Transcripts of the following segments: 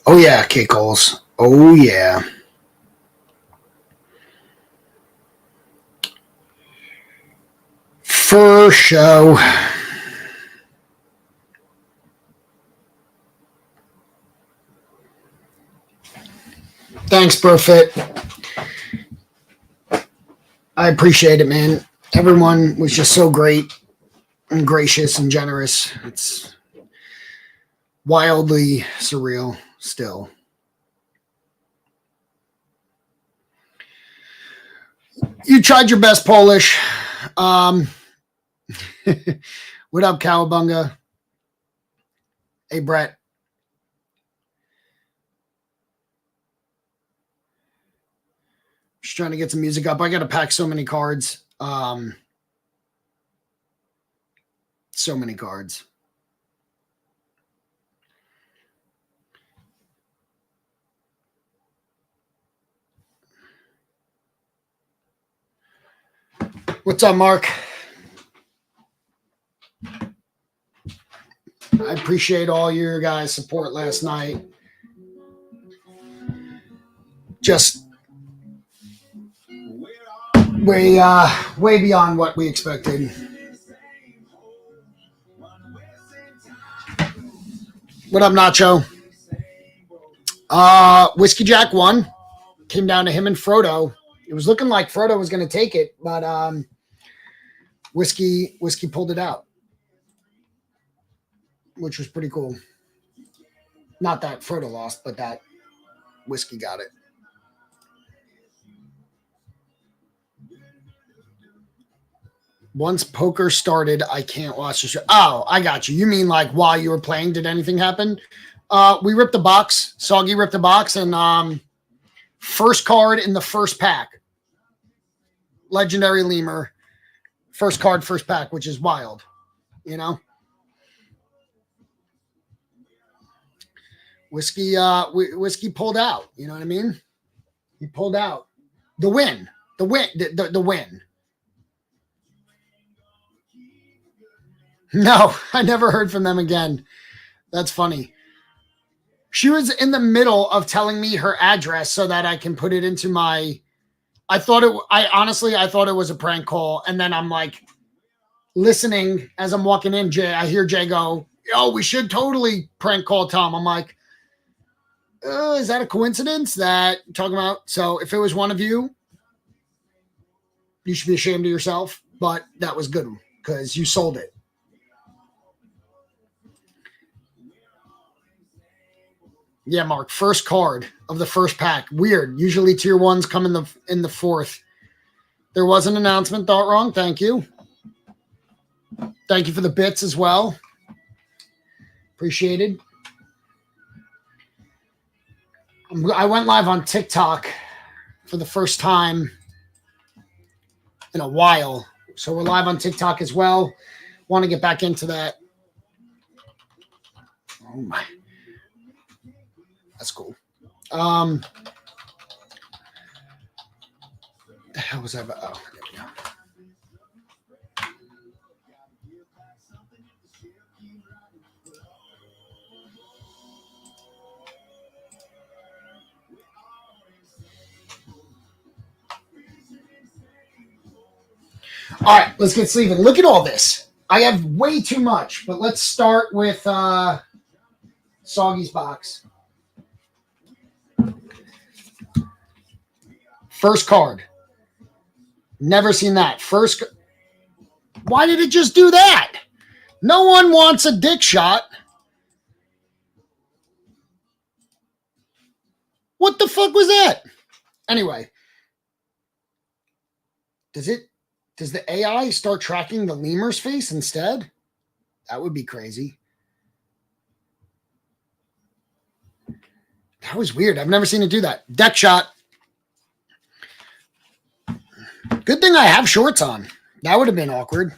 Oh yeah, Kickles. Oh yeah. For show. Thanks, Burfit. I appreciate it, man. Everyone was just so great and gracious and generous. It's wildly surreal still. You tried your best, Polish. What up, Cowabunga? Hey, Brett. Just trying to get some music up. I got to pack so many cards. So many cards. What's up, Mark? I appreciate all your guys' support last night. Just way beyond what we expected. What up, Nacho? Whiskey Jack won. Came down to him and Frodo. It was looking like Frodo was going to take it, but Whiskey pulled it out, which was pretty cool. Not that Frodo lost, but that Whiskey got it. Once poker started, I can't watch the show. Oh, I got you. You mean like while you were playing, did anything happen? We ripped the box. Soggy ripped the box, and first card in the first pack. Legendary Lemur. First card, first pack, which is wild. You know? Whiskey pulled out. You know what I mean? He pulled out. The win. The win. No, I never heard from them again. That's funny. She was in the middle of telling me her address so that I can put it into my. I thought it was a prank call, and then I'm like listening as I'm walking in. I hear Jay go, "Oh, we should totally prank call Tom." I'm like, is that a coincidence that you're talking about? So if it was one of you, you should be ashamed of yourself. But that was good because you sold it. Yeah, Mark. First card of the first pack. Weird. Usually tier ones come in the fourth. There was an announcement. Thought wrong. Thank you. Thank you for the bits as well. Appreciated. I went live on TikTok for the first time in a while. So we're live on TikTok as well. Want to get back into that. Oh my. That's cool. The hell was that about? Oh, there we go. All right, let's get sleeving. Look at all this. I have way too much, but let's start with Soggy's box. First card. Never seen that. First. Why did it just do that? No one wants a dick shot. What the fuck was that? Anyway. Does the AI start tracking the lemur's face instead? That would be crazy. That was weird. I've never seen it do that. Deck shot. Good thing I have shorts on. That would have been awkward.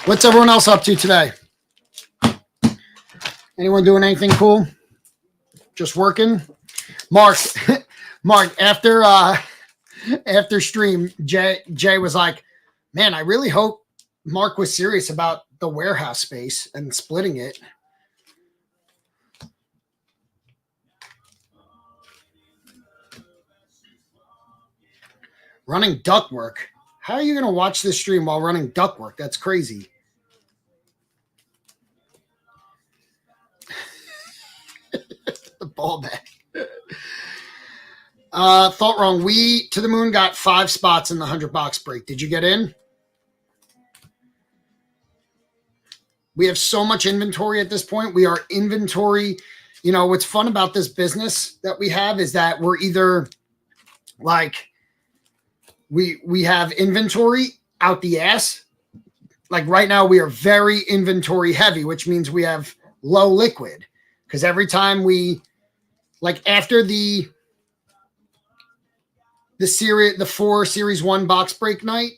What's everyone else up to today? Anyone doing anything cool? Just working? Mark, after stream, Jay was like, man, I really hope Mark was serious about the warehouse space and splitting it. Running ductwork. How are you going to watch this stream while running ductwork? That's crazy. The ball bag. Thought wrong. We to the moon got 5 spots in the 100 box break. Did you get in? We have so much inventory at this point. We are inventory. You know, what's fun about this business that we have is that we're either like we have inventory out the ass. Like right now we are very inventory heavy, which means we have low liquid. Because every time we like after the 4 Series 1 box break night,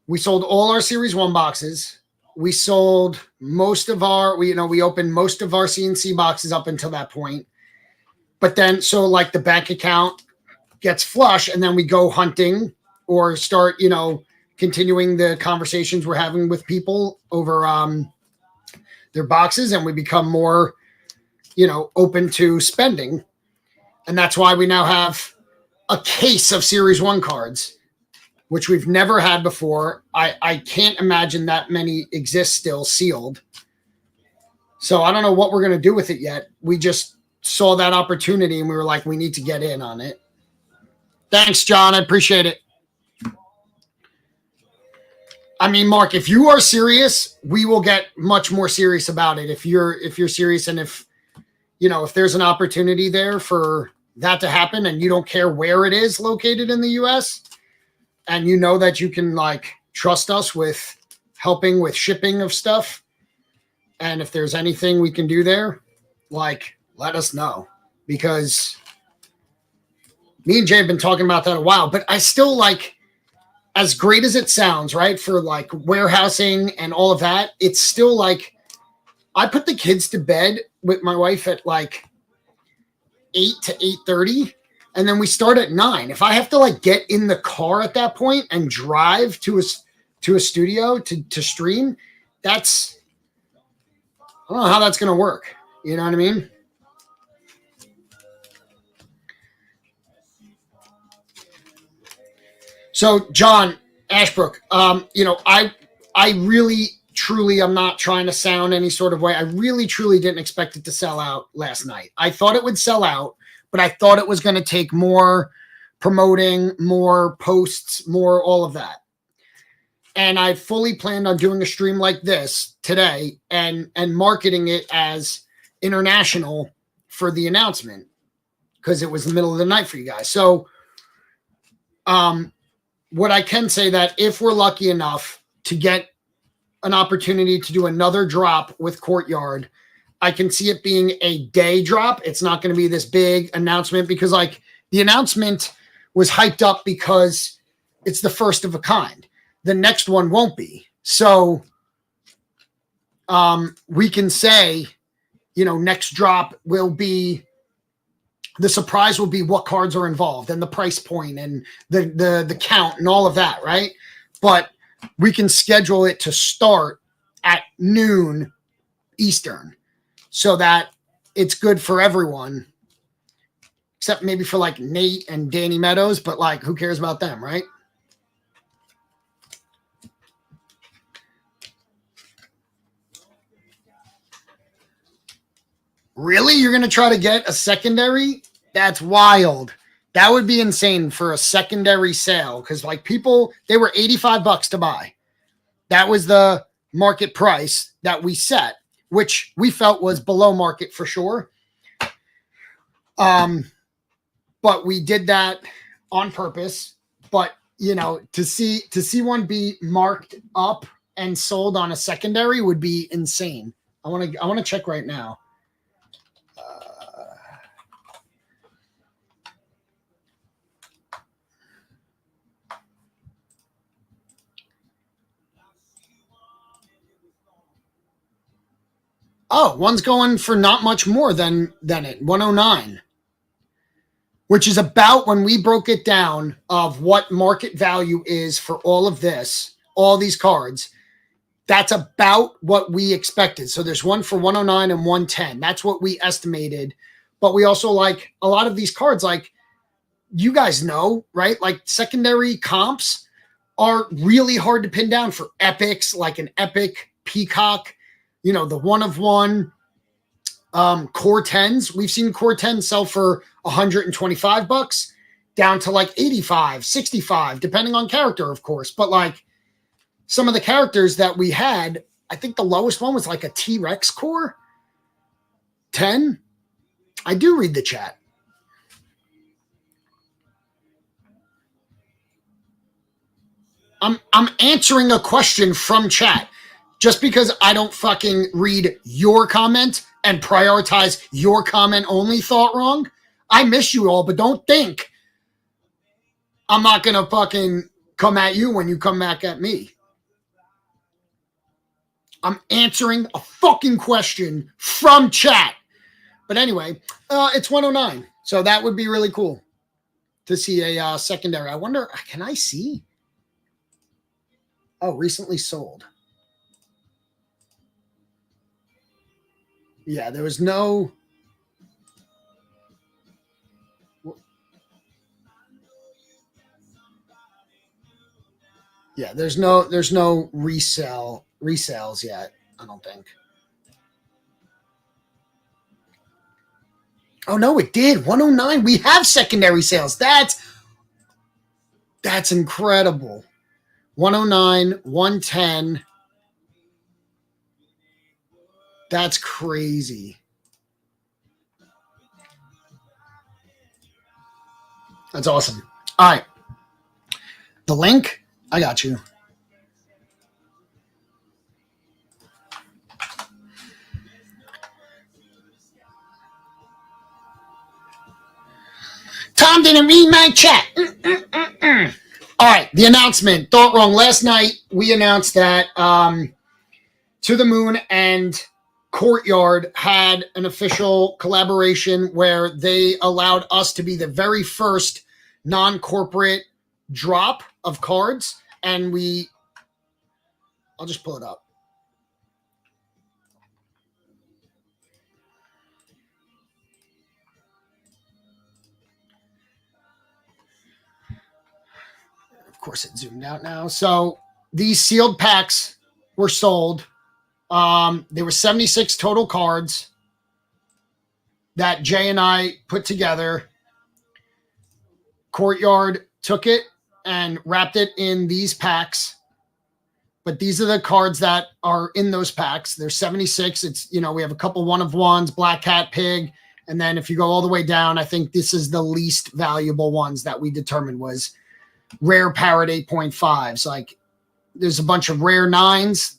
we sold all our Series 1 boxes. We sold most of we opened most of our CNC boxes up until that point. But then, so like the bank account gets flush and then we go hunting or start, continuing the conversations we're having with people over their boxes, and we become more, open to spending. And that's why we now have a case of Series 1 cards, which we've never had before. I can't imagine that many exist still sealed. So I don't know what we're going to do with it yet. We just saw that opportunity and we were like, we need to get in on it. Thanks, John. I appreciate it. I mean, Mark, if you are serious, we will get much more serious about it. If you're serious, and if there's an opportunity there for that to happen and you don't care where it is located in the US, and you know that you can like trust us with helping with shipping of stuff, and if there's anything we can do there, like let us know, because me and Jay have been talking about that a while. But I still like, as great as it sounds, right, for like warehousing and all of that, it's still like I put the kids to bed with my wife at like 8 to 8:30, and then we start at 9. If I have to like get in the car at that point and drive to a studio to stream, I don't know how that's going to work. You know what I mean? So John Ashbrook, I really truly, I'm not trying to sound any sort of way. I really truly didn't expect it to sell out last night. I thought it would sell out, but I thought it was going to take more promoting, more posts, more all of that. And I fully planned on doing a stream like this today and marketing it as international for the announcement, because it was the middle of the night for you guys. So, what I can say that if we're lucky enough to get an opportunity to do another drop with Courtyard, I can see it being a day drop. It's not going to be this big announcement, because like the announcement was hyped up because it's the first of a kind. The next one won't be. So we can say, next drop will be The surprise will be what cards are involved and the price point and the count and all of that, right? But we can schedule it to start at noon Eastern so that it's good for everyone, except maybe for like Nate and Danny Meadows, but like who cares about them, right? Really? You're going to try to get a secondary? That's wild. That would be insane for a secondary sale because like people, they were $85 to buy. That was the market price that we set, which we felt was below market for sure. But we did that on purpose. But you know, to see one be marked up and sold on a secondary would be insane. I want to check right now. Oh, one's going for not much more than it, 109, which is about when we broke it down of what market value is for all of this, all these cards. That's about what we expected. So there's one for 109 and 110. That's what we estimated. But we also like a lot of these cards, like you guys know, right? Like secondary comps are really hard to pin down for epics, like an epic Peacock. You know, the one of one core 10s. We've seen core 10s sell for $125 down to like 85, 65, depending on character, of course. But like some of the characters that we had, I think the lowest one was like a T-Rex core 10. I do read the chat. I'm answering a question from chat. Just because I don't fucking read your comment and prioritize your comment only thought wrong, I miss you all, but don't think I'm not going to fucking come at you when you come back at me. I'm answering a fucking question from chat. But anyway, it's 109. So that would be really cool to see a secondary. I wonder, can I see? Oh, recently sold. Yeah, there was no. Yeah, there's no resales yet, I don't think. Oh no, it did. 109. We have secondary sales. That's incredible. 109, 110. That's crazy. That's awesome. All right. The link, I got you. Tom didn't read my chat. All right, the announcement. Thought wrong. Last night, we announced that To the Moon and Courtyard had an official collaboration where they allowed us to be the very first non-corporate drop of cards. And I'll just pull it up. Of course, it zoomed out now. So these sealed packs were sold. There were 76 total cards that Jay and I put together. Courtyard took it and wrapped it in these packs. But these are the cards that are in those packs. There's 76. It's, you know, we have a couple one of ones, Black Cat, Pig. And then if you go all the way down, I think this is the least valuable ones that we determined was Rare Parrot 8.5s. Like there's a bunch of rare 9s.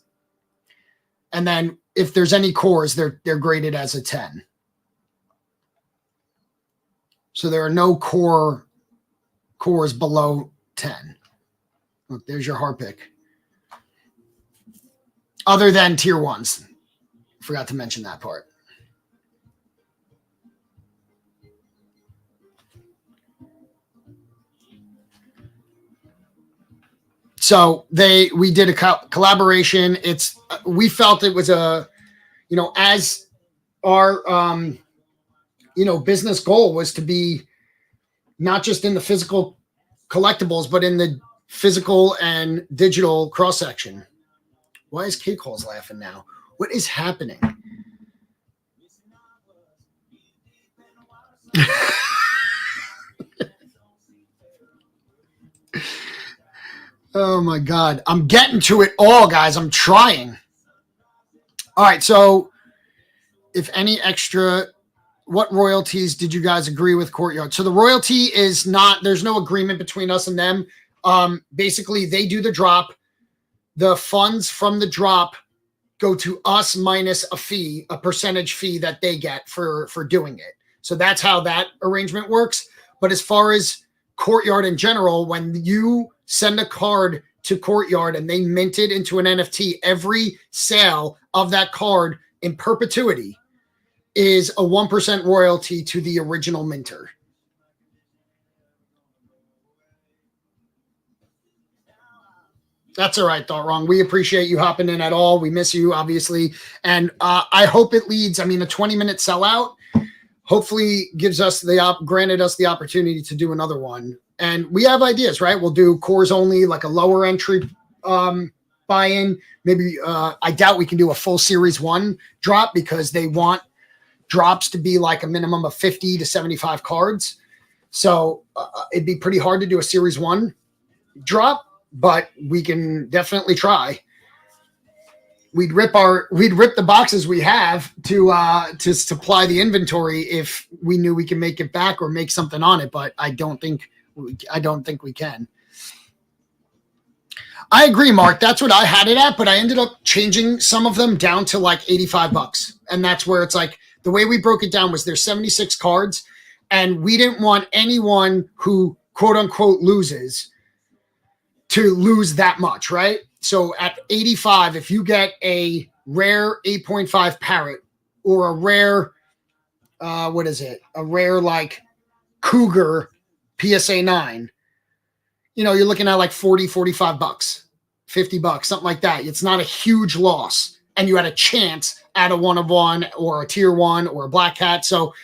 And then if there's any cores, they're graded as a 10. So there are no cores below 10. Look, there's your Harpic. Other than tier 1s. Forgot to mention that part. So we did a collaboration. We felt it was as our business goal was to be not just in the physical collectibles, but in the physical and digital cross section. Why is K-Calls laughing now? What is happening? Oh my God. I'm getting to it all, guys. I'm trying. All right. So if any extra, what royalties did you guys agree with Courtyard? So the royalty is not, there's no agreement between us and them. Basically they do the drop. The funds from the drop go to us minus a percentage fee that they get for doing it. So that's how that arrangement works. But as far as Courtyard in general, when you send a card to Courtyard and they mint it into an NFT, every sale of that card in perpetuity is a 1% royalty to the original minter. That's all right, Thought Wrong. We appreciate you hopping in at all. We miss you, obviously. And I hope it leads, a 20-minute sellout hopefully granted us the opportunity to do another one. And we have ideas, right? We'll do cores only, like a lower entry buy-in. Maybe I doubt we can do a full series 1 drop because they want drops to be like a minimum of 50 to 75 cards. So it'd be pretty hard to do a series 1 drop, but we can definitely try. We'd rip the boxes we have to supply the inventory if we knew we can make it back or make something on it, but I don't think we can. I agree, Mark. That's what I had it at, but I ended up changing some of them down to like $85. And that's where it's like, the way we broke it down was there's 76 cards, and we didn't want anyone who quote unquote loses to lose that much, right? So at 85, if you get a rare 8.5 parrot or a rare, a rare like Cougar PSA 9, you're looking at like $40, $45, $50, something like that. It's not a huge loss. And you had a chance at a 1 of 1 or a tier 1 or a black cat. So,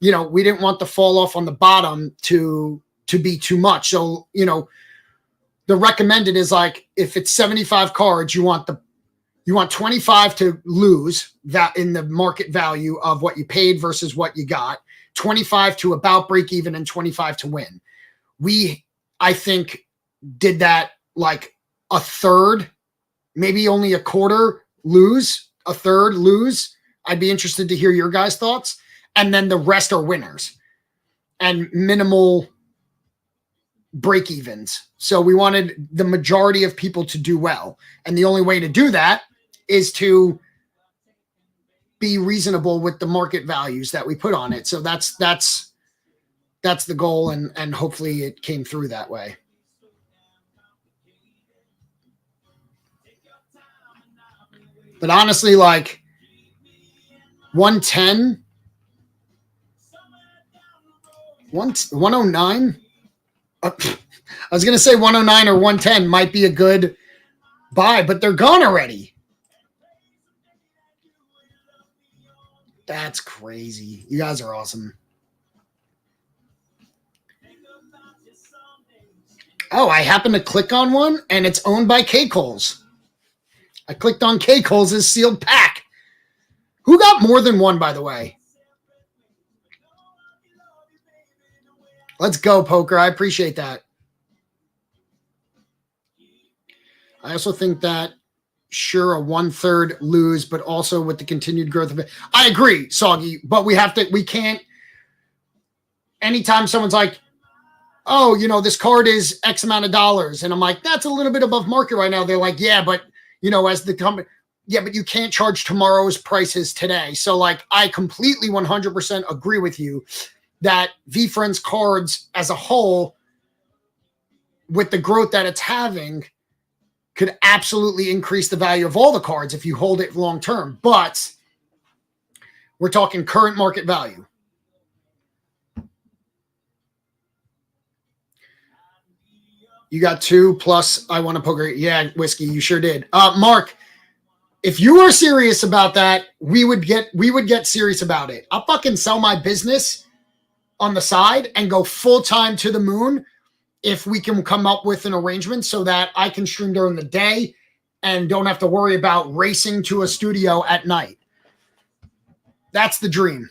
we didn't want the fall off on the bottom to be too much. So, the recommended is like, if it's 75 cards, you want 25 to lose that in the market value of what you paid versus what you got, 25 to about break even, and 25 to win. I think did that like a third, maybe only a quarter lose, a third lose. I'd be interested to hear your guys' thoughts. And then the rest are winners and minimal break evens. So we wanted the majority of people to do well. And the only way to do that is to be reasonable with the market values that we put on it. So that's the goal. And hopefully it came through that way. But honestly, like 110, 109. I was going to say 109 or 110 might be a good buy, but they're gone already. That's crazy. You guys are awesome. Oh, I happened to click on one and it's owned by K-Coles. I clicked on K-Coles' sealed pack. Who got more than one, by the way? Let's go, Poker. I appreciate that. I also think that sure a 1/3 lose, but also with the continued growth of it. I agree, Soggy, but we can't. Anytime someone's like, oh, this card is X amount of dollars. And I'm like, that's a little bit above market right now. They're like, yeah, but as the company, yeah, but you can't charge tomorrow's prices today. So like, I completely 100% agree with you that VeeFriends cards as a whole, with the growth that it's having, could absolutely increase the value of all the cards if you hold it long term. But we're talking current market value. You got 2 plus I want to poker. Yeah, whiskey, you sure did. Mark, if you are serious about that, we would get serious about it. I'll fucking sell my business on the side and go full time to the moon if we can come up with an arrangement so that I can stream during the day and don't have to worry about racing to a studio at night. That's the dream.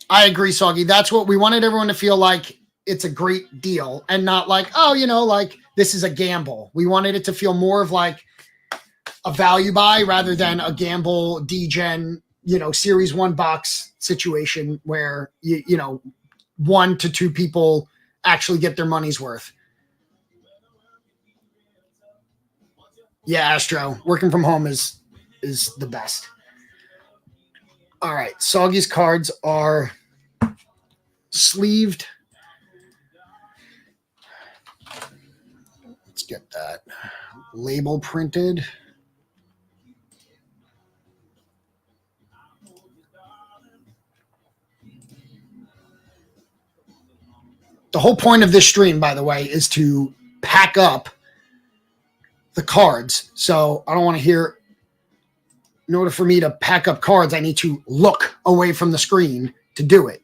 I agree, Soggy. That's what we wanted everyone to feel like. It's a great deal and not like, oh, like this is a gamble. We wanted it to feel more of like a value buy rather than a gamble degen, series 1 box situation where, 1 to 2 people actually get their money's worth. Yeah, Astro, working from home is the best. All right, Soggy's cards are sleeved. Let's get that label printed. The whole point of this stream, by the way, is to pack up the cards. So I don't want to hear, in order for me to pack up cards, I need to look away from the screen to do it.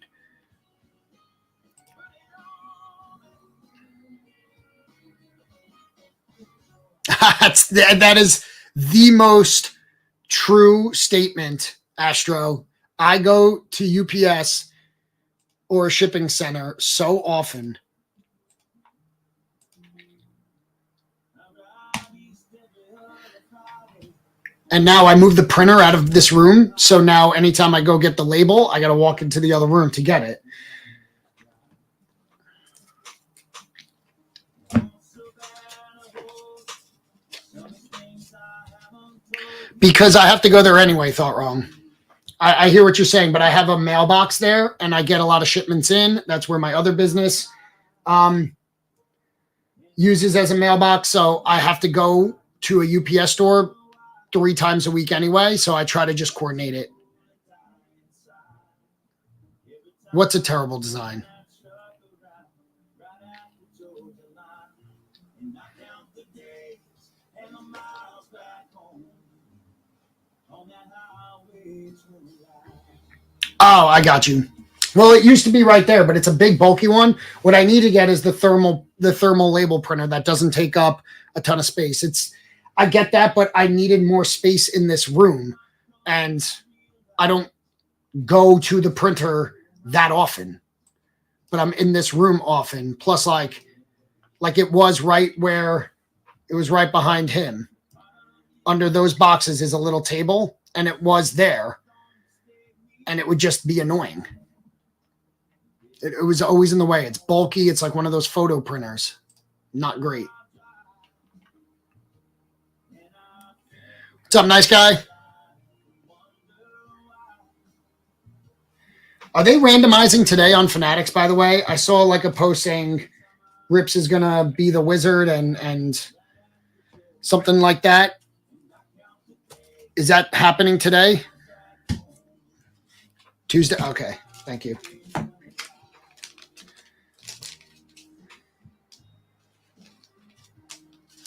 That is the most true statement, Astro. I go to UPS or a shipping center so often. And now I moved the printer out of this room. So now anytime I go get the label, I got to walk into the other room to get it. Because I have to go there anyway, thought wrong. I hear what you're saying, but I have a mailbox there and I get a lot of shipments in. That's where my other business uses as a mailbox. So I have to go to a UPS store 3 times a week anyway. So I try to just coordinate it. What's a terrible design? Oh, I got you. Well, it used to be right there, but it's a big bulky one. What I need to get is the thermal label printer that doesn't take up a ton of space. I get that, but I needed more space in this room, and I don't go to the printer that often, but I'm in this room often. Plus, like it was right where it was right behind him. Under those boxes is a little table, and it was there. And it would just be annoying. It was always in the way. It's bulky. It's like one of those photo printers. Not great. What's up, nice guy? Are they randomizing today on Fanatics, by the way? I saw like a post saying Rips is going to be the wizard and something like that. Is that happening today? Tuesday? Okay, thank you.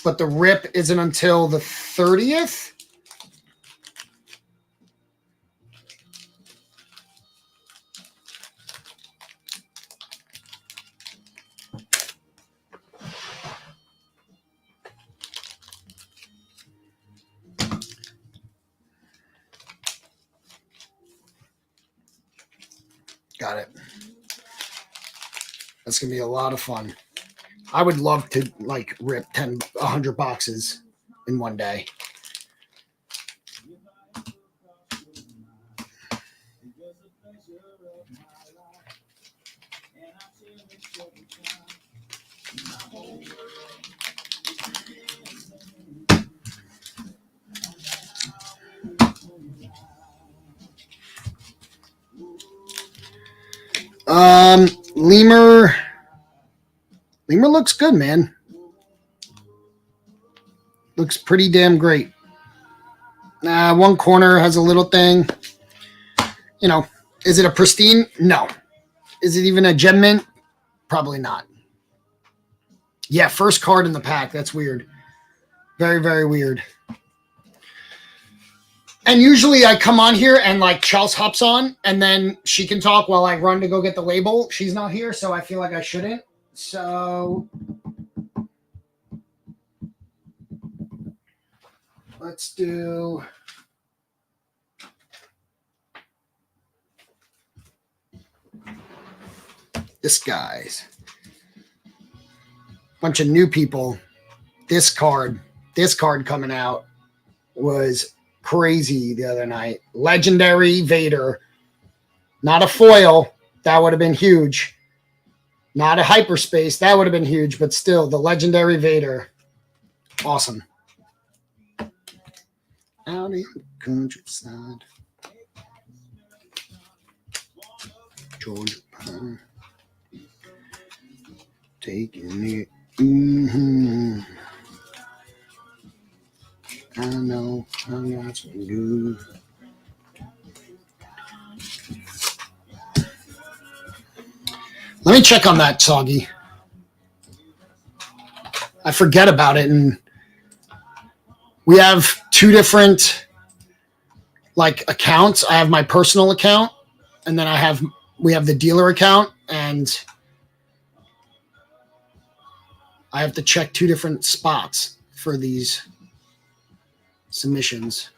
But the rip isn't until the 30th? Got it. That's going to be a lot of fun. I would love to like rip 100 boxes in one day. Lemur looks good, man. Looks pretty damn great. One corner has a little thing. Is it a pristine? No. Is it even a gem mint? Probably not. Yeah, first card in the pack. That's weird. Very, very weird. And usually I come on here and like Chelsea hops on and then she can talk while I run to go get the label. She's not here, so I feel like I shouldn't. So let's do this guy's. Bunch of new people. This card coming out was crazy the other night. Legendary Vader. Not a foil. That would have been huge. Not a hyperspace. That would have been huge, but still, the Legendary Vader. Awesome. Out in the countryside. Georgia Pine. Taking it. Mm-hmm. I know I'm not so good. Let me check on that, Soggy. I forget about it, and we have two different like accounts. I have my personal account, and then we have the dealer account, and I have to check two different spots for these submissions.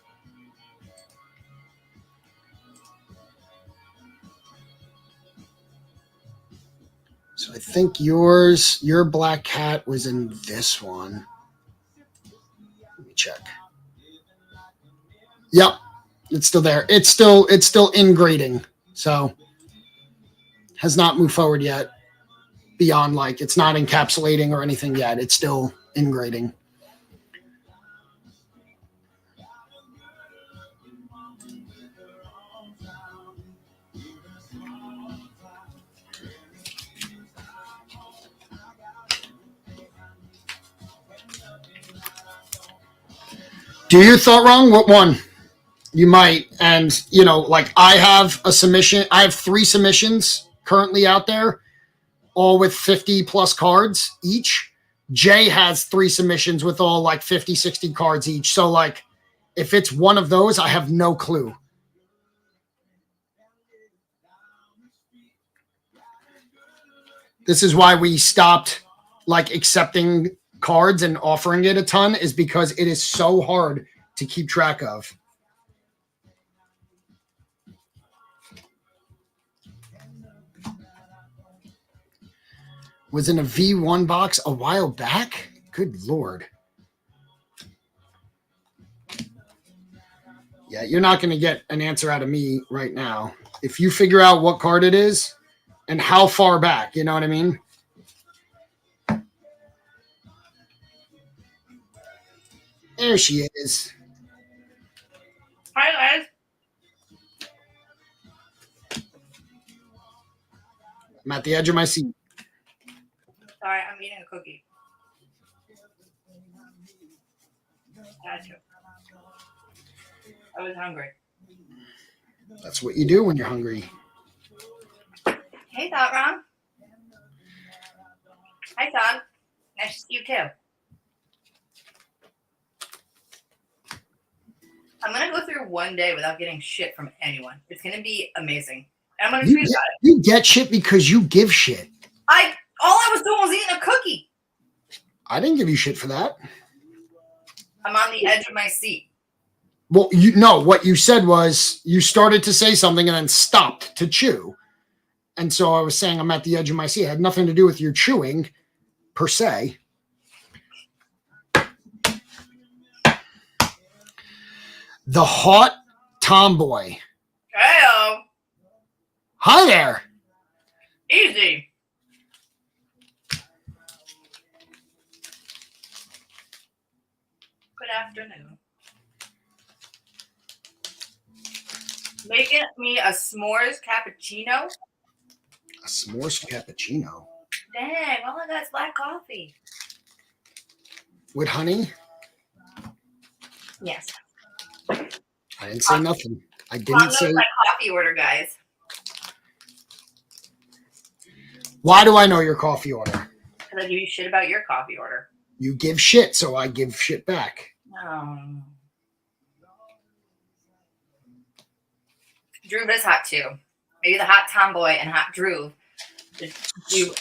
So I think your Black Cat was in this one. Let me check. Yep, it's still there. It's still in grading, so has not moved forward yet. Beyond like it's not encapsulating or anything yet. It's still in grading. Do you thought wrong? What one? You might. And, like I have a submission. I have 3 submissions currently out there, all with 50 plus cards each. Jay has 3 submissions with all like 50, 60 cards each. So like if it's one of those, I have no clue. This is why we stopped like accepting cards and offering it a ton, is because it is so hard to keep track of. Was in a V1 box a while back? Good Lord. Yeah, you're not going to get an answer out of me right now. If you figure out what card it is and how far back, you know what I mean? There she is. Hi, guys. I'm at the edge of my seat. Sorry, I'm eating a cookie. Gotcha. I was hungry. That's what you do when you're hungry. Hey, Thought Ron. Hi, Todd. Nice to see you, too. I'm going to go through one day without getting shit from anyone. It's going to be amazing. And I'm going to tweet about it. You get shit because you give shit. All I was doing was eating a cookie. I didn't give you shit for that. I'm on the edge of my seat. Well, what you said was you started to say something and then stopped to chew. And so I was saying I'm at the edge of my seat. It had nothing to do with your chewing, per se. The Hot Tomboy. Heyo. Hi there. Easy. Good afternoon. Making me a s'mores cappuccino. A s'mores cappuccino. Dang, all I got is black coffee. With honey? Yes. I didn't say nothing. I didn't say my coffee order, guys. Why do I know your coffee order? Because I give you shit about your coffee order. You give shit, so I give shit back. Drew is hot too. Maybe the hot tomboy and hot Drew do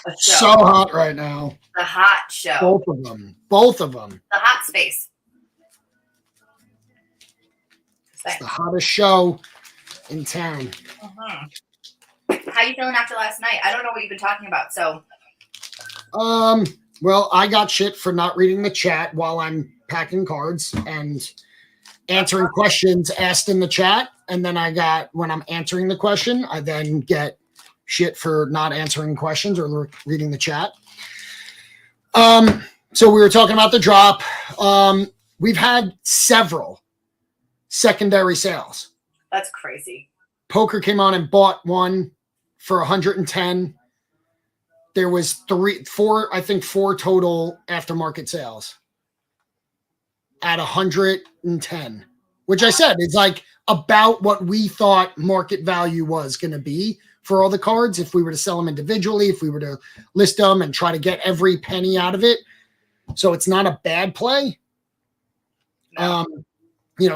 a show. So hot right now. The hot show. Both of them. Both of them. The hot space. It's the hottest show in town. How you feeling after last night? I don't know what you've been talking about. So, well, I got shit for not reading the chat while I'm packing cards and answering questions asked in the chat. And then when I'm answering the question, I then get shit for not answering questions or reading the chat. So we were talking about the drop. We've had several secondary sales. That's crazy. Poker came on and bought one for 110. There was four total aftermarket sales at 110, which I said is like about what we thought market value was going to be for all the cards. If we were to sell them individually, if we were to list them and try to get every penny out of it. So it's not a bad play. No.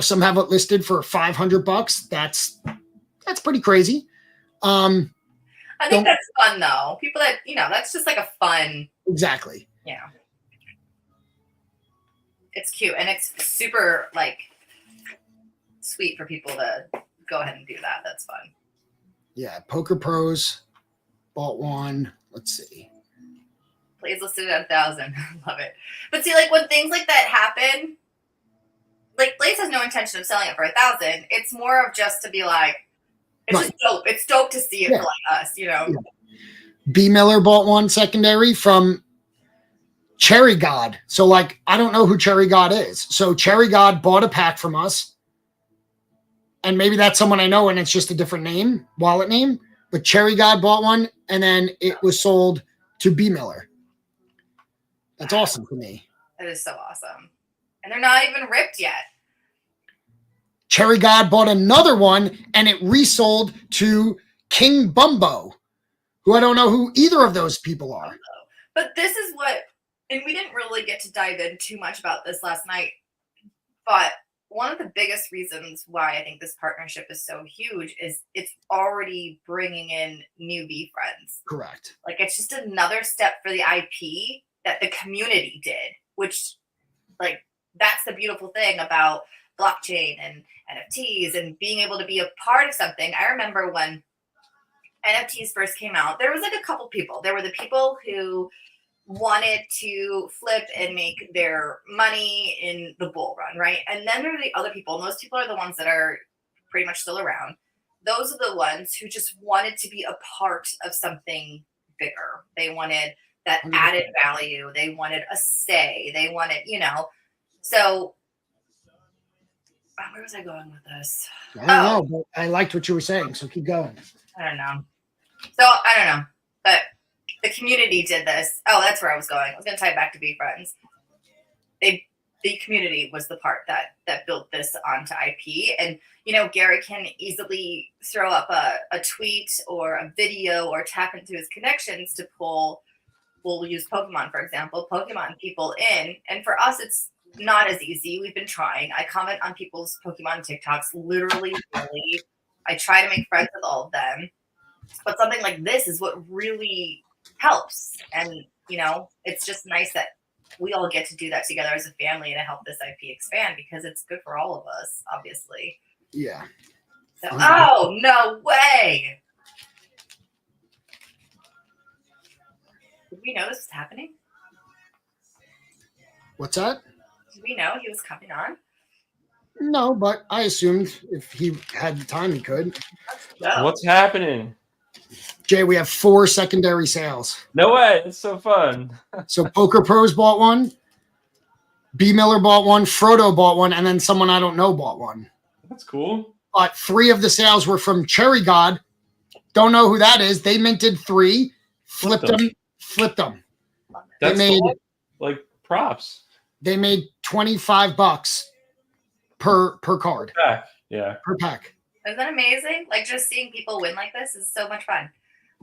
Some have it listed for $500. That's pretty crazy. I think that's fun though. People that, that's just like a fun. Exactly. Yeah. It's cute. And it's super like sweet for people to go ahead and do that. That's fun. Yeah. Poker Pros bought one. Let's see. Plays listed at 1,000. Love it. But see, like when things like that happen, like Blaze has no intention of selling it for 1,000. It's more of just to be like, it's just dope. It's dope to see it for like us, Yeah. B. Miller bought one secondary from Cherry God. So like, I don't know who Cherry God is. So Cherry God bought a pack from us. And maybe that's someone I know and it's just a different name, wallet name. But Cherry God bought one and then it was sold to B. Miller. That's awesome for me. That is so awesome. And they're not even ripped yet. Cherry God bought another one and it resold to King Bumbo, who I don't know who either of those people are. But this is what, and we didn't really get to dive in too much about this last night, but one of the biggest reasons why I think this partnership is so huge is it's already bringing in new V friends. Correct. Like it's just another step for the IP that the community did, which like that's the beautiful thing about blockchain and NFTs and being able to be a part of something. I remember when NFTs first came out, there was like a couple people. There were the people who wanted to flip and make their money in the bull run, right? And then there are the other people, and those people are the ones that are pretty much still around. Those are the ones who just wanted to be a part of something bigger. They wanted that added value. They wanted a say. They wanted, so where was I going with this? I don't know, but I liked what you were saying, so keep going. I don't know. So I don't know, but the community did this. Oh, that's where I was going. I was going to tie it back to Be Friends. The community was the part that built this onto IP. And, Gary can easily throw up a tweet or a video or tap into his connections to pull, we'll use Pokemon, for example, Pokemon people in. And for us, it's not as easy. We've been trying. I comment on people's Pokemon TikToks literally daily. I try to make friends with all of them. But something like this is what really helps. And, it's just nice that we all get to do that together as a family to help this IP expand because it's good for all of us, obviously. Yeah. So, oh, no way. Did we know this was happening? What's that? Did we know he was coming on? No, but I assumed if he had the time, he could. No. What's happening? Jay, we have 4 secondary sales. No way. It's so fun. So Poker Pros bought one. B. Miller bought one. Frodo bought one. And then someone I don't know bought one. That's cool. But 3 of the sales were from Cherry God. Don't know who that is. They minted 3, flipped them. That's made cool. Like props. They made $25 per card. Yeah. Per pack. Isn't that amazing? Like just seeing people win like this is so much fun.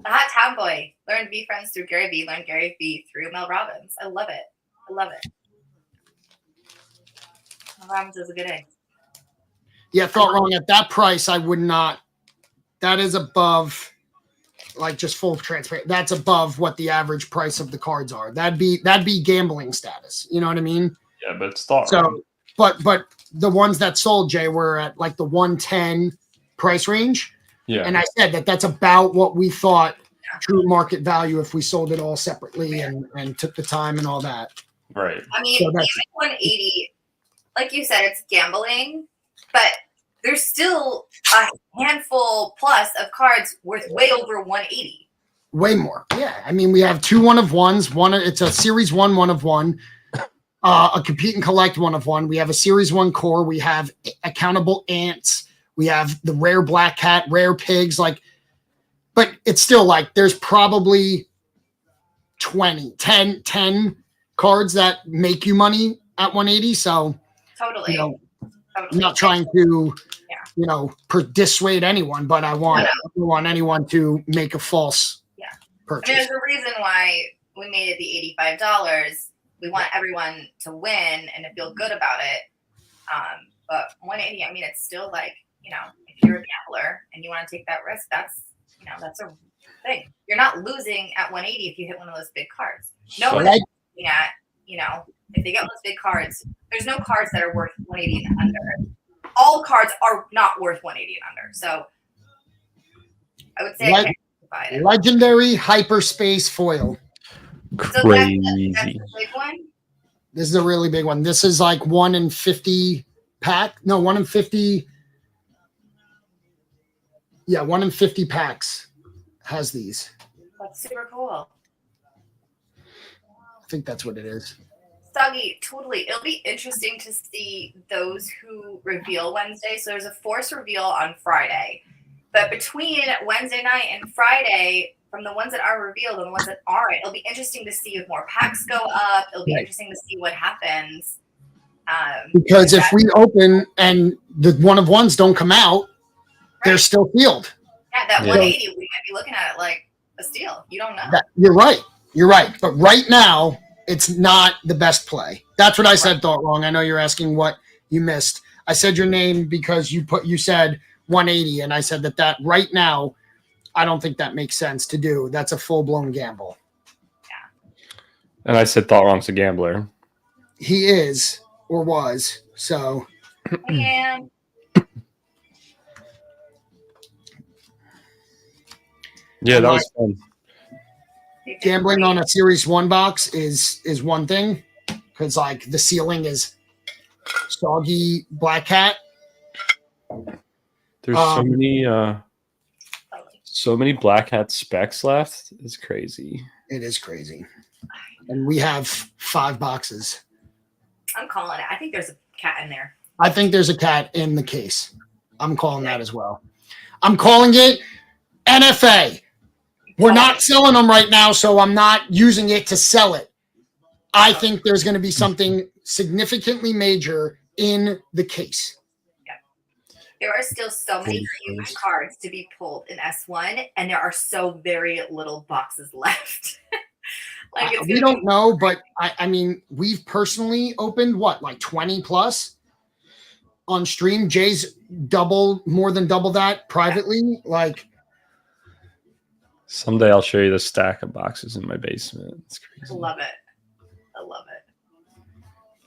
The hot tomboy. Learn to be friends through Gary Vee. Learn Gary Vee through Mel Robbins. I love it. I love it. Mel Robbins is a good egg. Yeah, thought wrong. At that price, I would not. That is above, like, just full transparent. That's above what the average price of the cards are. That'd be gambling status. You know what I mean? Yeah, but it's thought So, wrong. but the ones that sold, Jay, were at like the 110 price range. Yeah. And I said that's about what we thought true market value if we sold it all separately and took the time and all that. Right. I mean, So even 180, like you said, it's gambling, but there's still a handful plus of cards worth way over 180. Way more. Yeah. I mean, we have 2 1-of-1s. It's a series 1 of 1. A compete and collect 1 of 1. We have a series 1 core. We have accountable ants. We have the rare black cat, rare pigs, but it's still like there's probably 10 cards that make you money at 180. So, Totally. you know, Totally. I'm not trying to, Yeah. dissuade anyone, but I want anyone to make a false purchase. There's a reason why we made it the $85. We want everyone to win and to feel good about it. But 180, I mean, it's still like, if you're a gambler and you want to take that risk, that's a thing. You're not losing at 180 if you hit one of those big cards. No one's looking at, if they get one of those big cards, there's no cards that are worth 180 and under. All cards are not worth 180 and under. So I would say I can't justify it. Legendary hyperspace foil. So Crazy. that's the big one. This is a really big one. This is like 1 in 50 pack. No, 1 in 50. Yeah, 1 in 50 packs has these. That's super cool. I think that's what it is. Soggy, totally. It'll be interesting to see those who reveal Wednesday. So there's a force reveal on Friday. But between Wednesday night and Friday, from the ones that are revealed and the ones that aren't, it'll be interesting to see if more packs go up. It'll be interesting to see what happens. Because if we open and the 1-of-1s don't come out, they're still sealed. Yeah, that 180, we might be looking at it like a steal. You don't know. You're right. You're right. But right now, it's not the best play. That's what I said, thought wrong. I know you're asking what you missed. I said your name because you said 180, and I said that right now, I don't think that makes sense to do. That's a full-blown gamble. Yeah. And I said thought wrong's a gambler. He is or was. So And Yeah, that was fun. gambling on a series 1 box is one thing, because like the ceiling is soggy black cat. There's so many black hat specs left. It's crazy. It is crazy. And we have 5 boxes. I'm calling it. I think there's a cat in there. I think there's a cat in the case. I'm calling that as well. I'm calling it NFA. We're not selling them right now, so I'm not using it to sell it. I think there's going to be something significantly major in the case. There are still so many huge cards to be pulled in S1, and there are so very little boxes left. We don't know, but I mean, we've personally opened like 20 plus on stream. Jay's more than double that privately. Like, someday I'll show you the stack of boxes in my basement. It's crazy. I love it. I love it.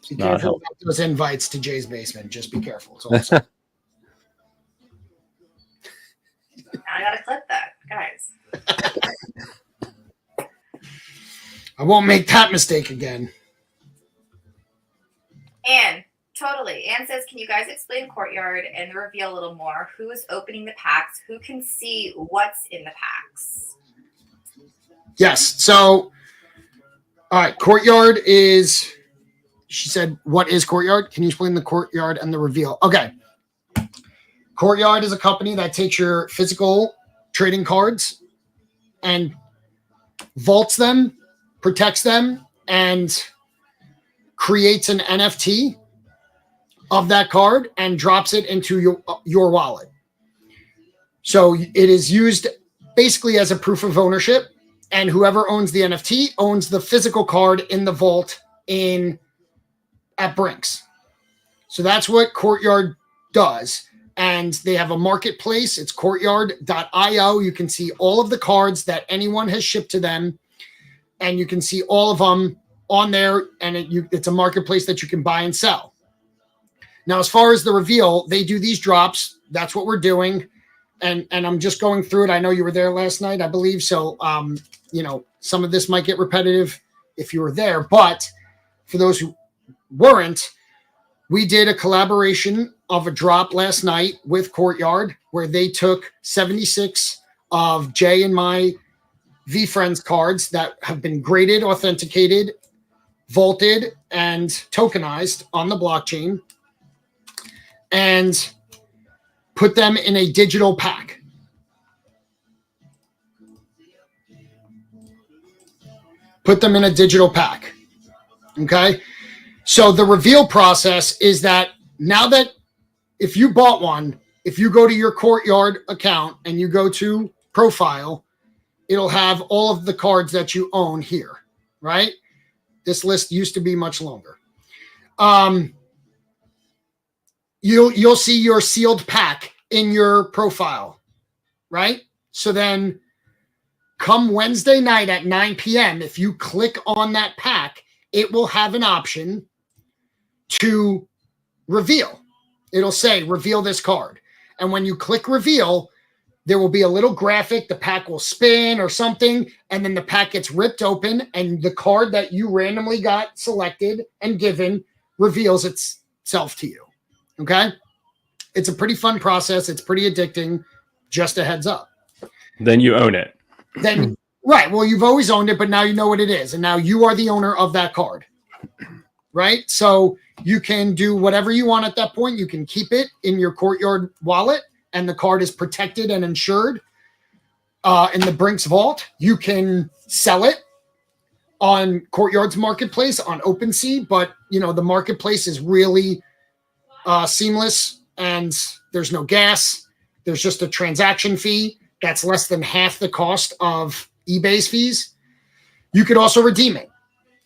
Be careful about those invites to Jay's basement. Just be careful. It's all I'm saying. I gotta clip that, guys. I won't make that mistake again. Anne, totally. Anne says, can you guys explain Courtyard and the reveal a little more? Who is opening the packs? Who can see what's in the packs? Yes. So, all right. Courtyard is, she said, what is Courtyard? Can you explain the Courtyard and the reveal? Okay. Courtyard is a company that takes your physical trading cards and vaults them, protects them, and creates an NFT of that card and drops it into your wallet. So it is used basically as a proof of ownership. And whoever owns the NFT owns the physical card in the vault at Brinks. So that's what Courtyard does. And they have a marketplace. It's courtyard.io. You can see all of the cards that anyone has shipped to them. And you can see all of them on there. And it's a marketplace that you can buy and sell. Now, as far as the reveal, they do these drops. That's what we're doing. And I'm just going through it. I know you were there last night, I believe. So, some of this might get repetitive if you were there. But for those who weren't, we did a collaboration of a drop last night with Courtyard where they took 76 of Jay and my VFriends cards that have been graded, authenticated, vaulted, and tokenized on the blockchain and put them in a digital pack. Okay. So the reveal process is that now that if you bought one, if you go to your Courtyard account and you go to profile, it'll have all of the cards that you own here, right? This list used to be much longer. You'll see your sealed pack in your profile, right? So then come Wednesday night at 9 p.m., if you click on that pack, it will have an option to reveal. It'll say, reveal this card. And when you click reveal, there will be a little graphic. The pack will spin or something, and then the pack gets ripped open, and the card that you randomly got selected and given reveals itself to you. Okay? It's a pretty fun process. It's pretty addicting. Just a heads up. Then you own it. Then, right. Well, you've always owned it, but now you know what it is. And now you are the owner of that card. Right? So you can do whatever you want at that point. You can keep it in your Courtyard wallet, and the card is protected and insured in the Brinks vault. You can sell it on Courtyard's marketplace on OpenSea, but the marketplace is really seamless, and there's no gas. There's just a transaction fee that's less than half the cost of eBay's fees. You could also redeem it,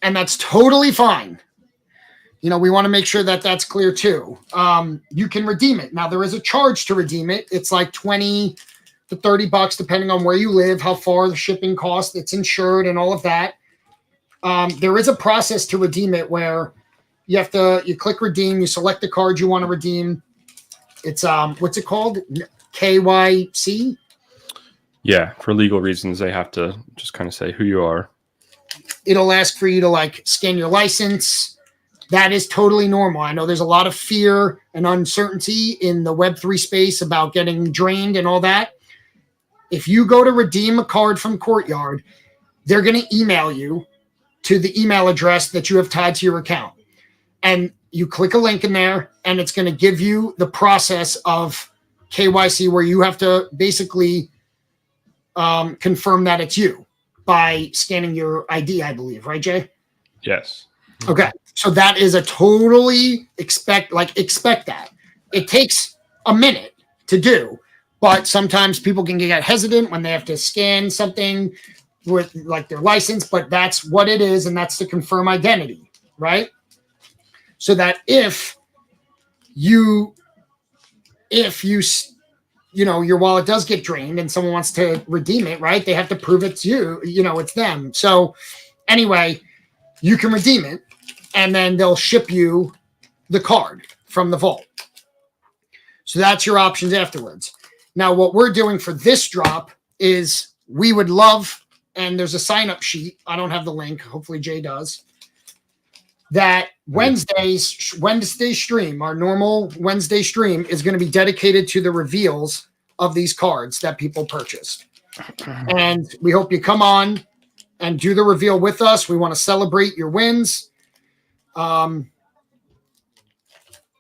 and that's totally fine. We want to make sure that that's clear too. You can redeem it. Now, there is a charge to redeem it. It's like $20 to $30, depending on where you live, how far the shipping costs, it's insured and all of that. There is a process to redeem it where you click redeem, you select the card you want to redeem. It's, what's it called? KYC? Yeah. For legal reasons, they have to just kind of say who you are. It'll ask for you to scan your license. That is totally normal. I know there's a lot of fear and uncertainty in the Web3 space about getting drained and all that. If you go to redeem a card from Courtyard, they're going to email you to the email address that you have tied to your account. And you click a link in there, and it's going to give you the process of KYC where you have to basically confirm that it's you by scanning your ID, I believe. Right, Jay? Yes. Okay. So that is a totally expect that. It takes a minute to do, but sometimes people can get hesitant when they have to scan something with their license, but that's what it is. And that's to confirm identity, right? So that if your wallet does get drained and someone wants to redeem it, right? They have to prove it's you, it's them. So anyway, you can redeem it, and then they'll ship you the card from the vault. So that's your options afterwards. Now, what we're doing for this drop is we would love, and there's a sign-up sheet. I don't have the link. Hopefully Jay does. That Wednesday stream, our normal Wednesday stream, is going to be dedicated to the reveals of these cards that people purchased. And we hope you come on and do the reveal with us. We want to celebrate your wins. And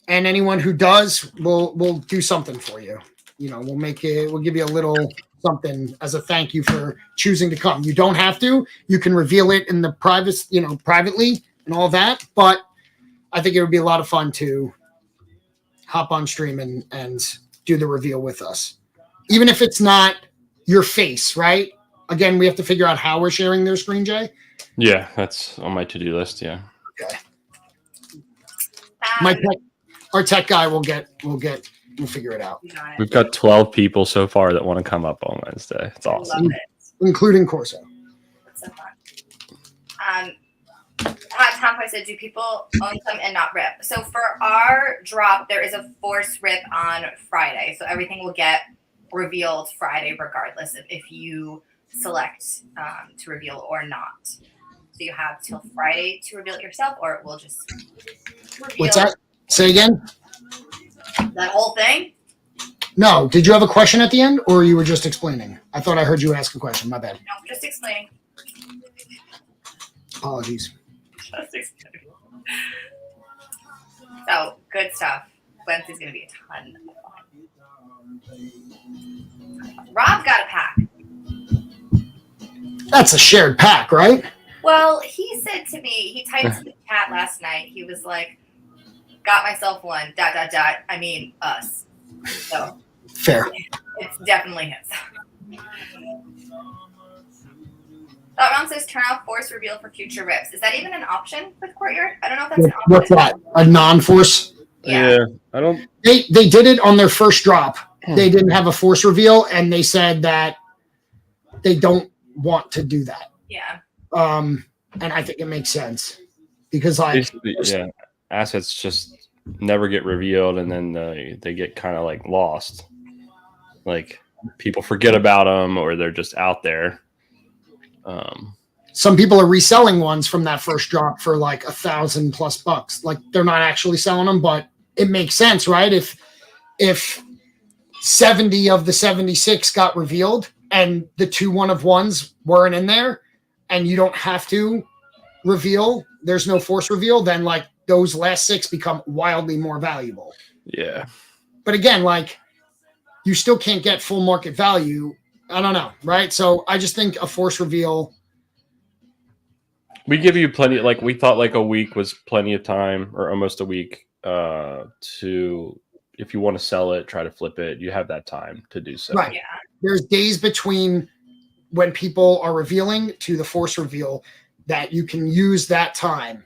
anyone who does, we'll do something for you. We'll give you a little something as a thank you for choosing to come. You don't have to. You can reveal it in the privately and all that. But I think it would be a lot of fun to hop on stream and do the reveal with us. Even if it's not your face, right? Again, we have to figure out how we're sharing their screen, Jay. Yeah, that's on my to-do list. Yeah. Okay. Um, Our tech guy will figure it out, you got it. We've got 12 people so far that want to come up on Wednesday. It's I awesome. love it. including Corso. It's so fun. Hot Tom I said, do people own some and not rip? So for our drop, there is a force rip on Friday. So everything will get revealed Friday, regardless of if you select to reveal or not. So you have till Friday to reveal it yourself, or it will just reveal. What's that? Say again? That whole thing? No. Did you have a question at the end, or you were just explaining? I thought I heard you ask a question. My bad. No, just explaining. Apologies. Just explaining. So good stuff. Wednesday's gonna be a ton of fun. Rob got a pack. That's a shared pack, right? Well, he said to me, he typed in the chat last night. He was like, "Got myself one. ... I mean, us." So Fair. it's definitely his. Ron says, "Turn off force reveal for future rips." Is that even an option with Courtyard? I don't know if that's an option. What's that? A non-force? Yeah. I don't. They did it on their first drop. They didn't have a force reveal, and they said that they don't want to do that. Yeah. And I think it makes sense because, like, Basically, yeah, assets just never get revealed, and then they get kind of like lost. Like people forget about them, or they're just out there. some people are reselling ones from that first drop for like $1,000+ Like they're not actually selling them, but it makes sense, right? If 70 of the 76 got revealed and the 2 1-of-1s weren't in there, and you don't have to reveal, there's no force reveal, then like those last 6 become wildly more valuable. Yeah. But again, like you still can't get full market value. I don't know, right? So I just think a force reveal. We give you plenty. Like we thought, like a week was plenty of time, or almost a week, to, if you want to sell it, try to flip it. You have that time to do so. Right. Yeah. There's days between when people are revealing to the force reveal that you can use that time.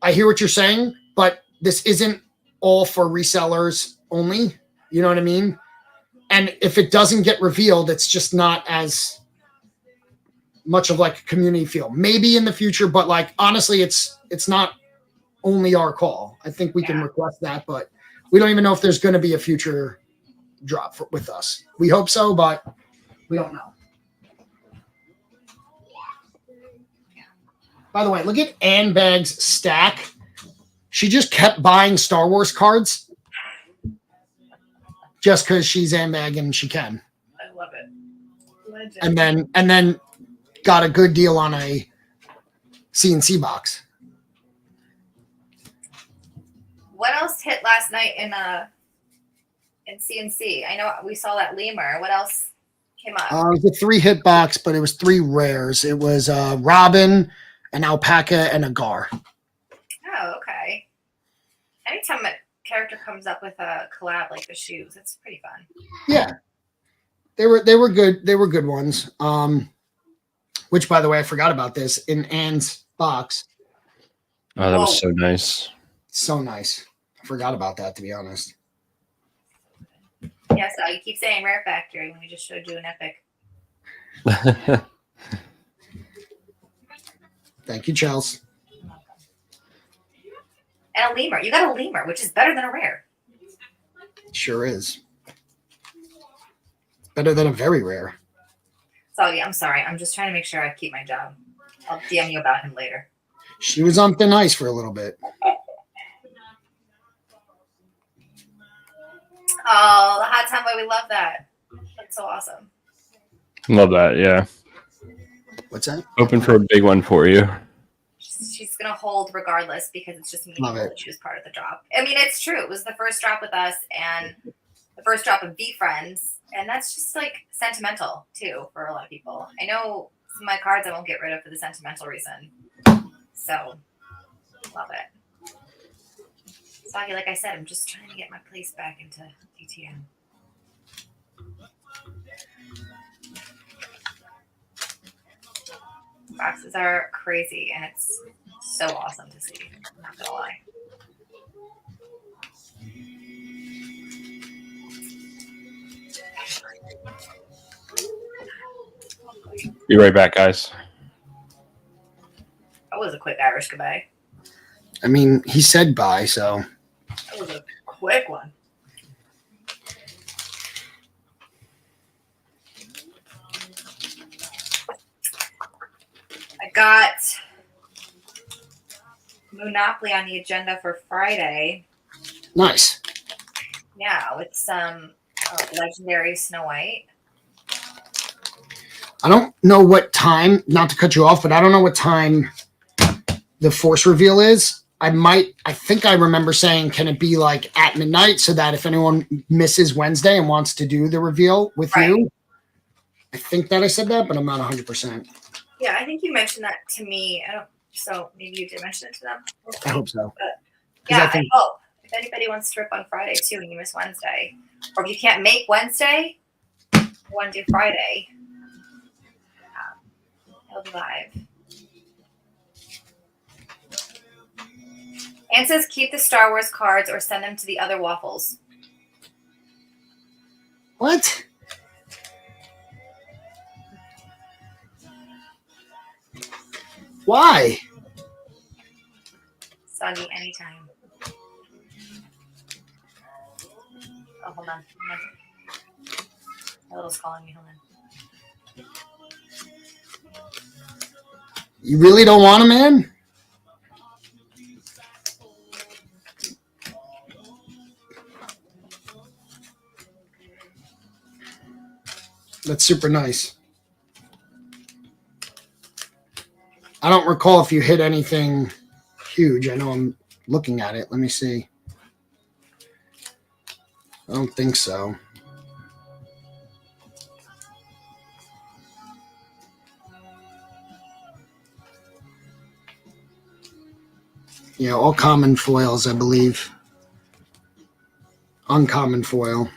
I hear what you're saying, but this isn't all for resellers only. You know what I mean? And if it doesn't get revealed, it's just not as much of like a community feel. Maybe in the future, but like honestly, it's not only our call. I think we can request that, but we don't even know if there's going to be a future drop with us. We hope so, but we don't know. By the way, look at Ann Bag's stack. She just kept buying Star Wars cards just because she's Ann Bag and she can. I love it. Legend. And then got a good deal on a CNC box. What else hit last night in CNC? I know we saw that lemur. What else came up? It was a 3-hit box, but it was 3 rares. It was Robin, an alpaca, and a Gar. Oh, okay. Anytime a character comes up with a collab like the shoes, it's pretty fun. Yeah, they were good. They were good ones. Which, by the way, I forgot about this in Ann's box. Oh, that was so nice. So nice. I forgot about that, to be honest. Yeah, so you keep saying Rare Factory when we just showed you an epic. Thank you, Chels. And a lemur. You got a lemur, which is better than a rare. Sure is. Better than a very rare. So yeah, I'm sorry. I'm just trying to make sure I keep my job. I'll DM you about him later. She was on thin ice for a little bit. Oh, the hot tomboy, we love that. That's so awesome. Love that. Yeah. What's that? Hoping for a big one for you. She's gonna hold regardless because it's just meaningful Love it. that she was part of the drop. I mean, it's true. It was the first drop with us and the first drop of V Friends, and that's just like sentimental too for a lot of people. I know some of my cards I won't get rid of for the sentimental reason. So love it. Soggy, like I said, I'm just trying to get my place back into DTM. Boxes are crazy, and it's so awesome to see. I'm not gonna lie. Be right back, guys. That was a quick Irish goodbye. I mean, he said bye, so. That was a quick one. I got Monopoly on the agenda for Friday. Nice. Yeah, with some legendary Snow White. I don't know what time, not to cut you off, but I don't know what time the force reveal is. I think I remember saying, can it be like at midnight so that if anyone misses Wednesday and wants to do the reveal with you? I think that I said that, but I'm not 100%. Yeah, I think you mentioned that to me. So maybe you did mention it to them. I hope so. But 'Cause yeah, I hope. If anybody wants to rip on Friday too and you miss Wednesday, or if you can't make Wednesday, you want to do Friday, it'll be live. Anne says keep the Star Wars cards or send them to the other waffles. What? Why? Soggy anytime. Oh, hold on. My little's calling me. Hold on. You really don't want him, man? That's super nice. I don't recall if you hit anything huge. I know I'm looking at it. Let me see. I don't think so. Yeah, all common foils, I believe. Uncommon foil.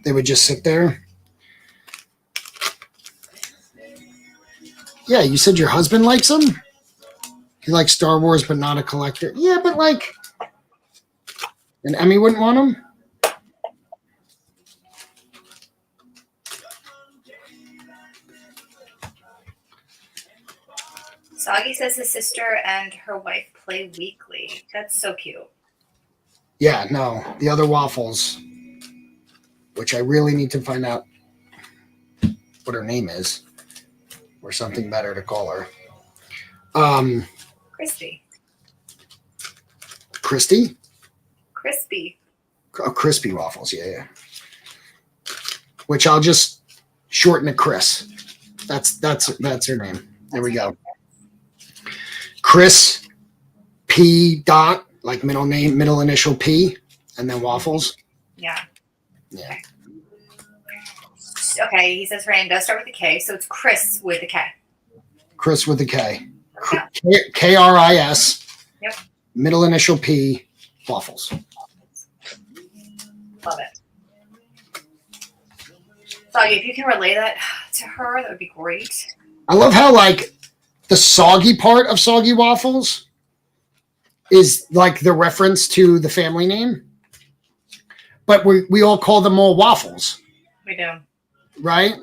They would just sit there. Yeah, you said your husband likes them? He likes Star Wars, but not a collector. Yeah, but like... And Emmy wouldn't want them? Soggy says his sister and her wife play weekly. That's so cute. Yeah, no. The other waffles, which I really need to find out what her name is, or something better to call her. Crispy. Christy? Crispy. Oh, Crispy Waffles, yeah. Which I'll just shorten to Chris. That's her name. There we go. Chris P. Dot, like middle name, middle initial P, and then Waffles. Yeah. Yeah. Okay, he says her name does start with a K, so it's Chris with a K. Chris with a K. Yeah. K-R-I-S. Yep. Middle initial P, Waffles. Love it. Soggy, if you can relay that to her, that would be great. I love how, like, the soggy part of Soggy Waffles is, like, the reference to the family name. But we all call them all Waffles. We do. Right?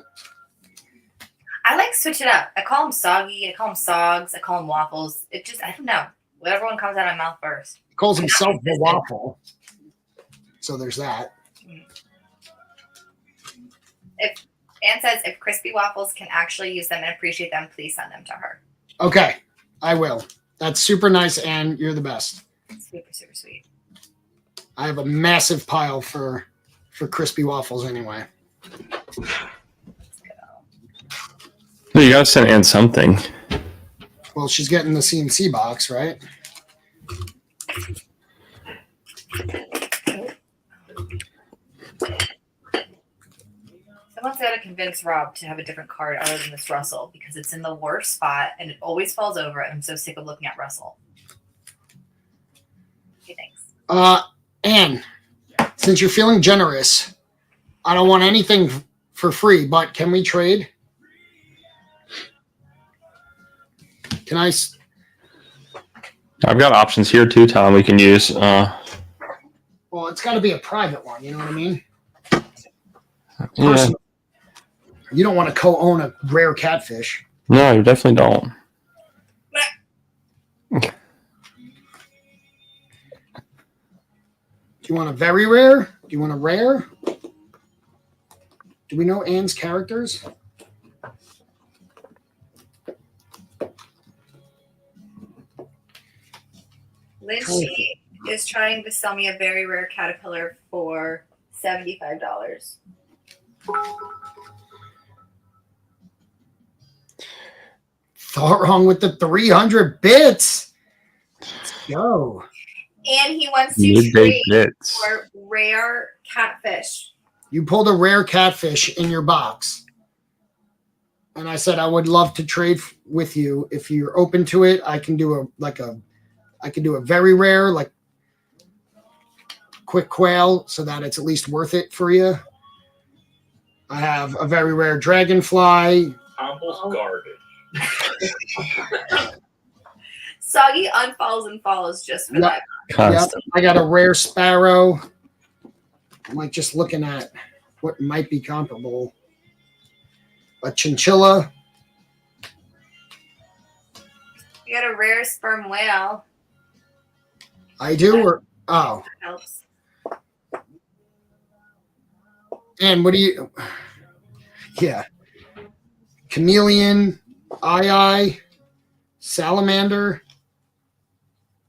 I like switch it up. I call them Soggy. I call them Sogs. I call them Waffles. It just, I don't know. Whatever one comes out of my mouth first. He calls himself the Waffle. So there's that. If Anne says if Crispy Waffles can actually use them and appreciate them, please send them to her. Okay, I will. That's super nice, Anne. You're the best. Super, super sweet. I have a massive pile for Crispy Waffles anyway. Let's go. You gotta send Ann something. Well, she's getting the CNC box, right? Someone's got to convince Rob to have a different card other than this Russell because it's in the worst spot and it always falls over. And I'm so sick of looking at Russell. Okay, thanks. Anne, since you're feeling generous, I don't want anything for free, but can we trade? Can I? I've got options here too, Tom. We can use. Well, it's got to be a private one. You know what I mean? Yeah. Personal. You don't want to co-own a rare catfish. No, you definitely don't. Do you want a very rare? Do you want a rare? Do we know Anne's characters? Lynchy is trying to sell me a very rare caterpillar for $75. Thought wrong with the 300 bits. Let's go. And he wants to Midday trade bits. for rare catfish. You pulled a rare catfish in your box. And I said I would love to trade with you if you're open to it. I can do a very rare, like quick quail, so that it's at least worth it for you. I have a very rare dragonfly. Almost garbage. Soggy unfollows and follows just for Yep. that. Yep. Constant. I got a rare sparrow. I'm like just looking at what might be comparable. A chinchilla. You got a rare sperm whale. I do, or oh, That helps. and what do you? Yeah, chameleon, eye, salamander,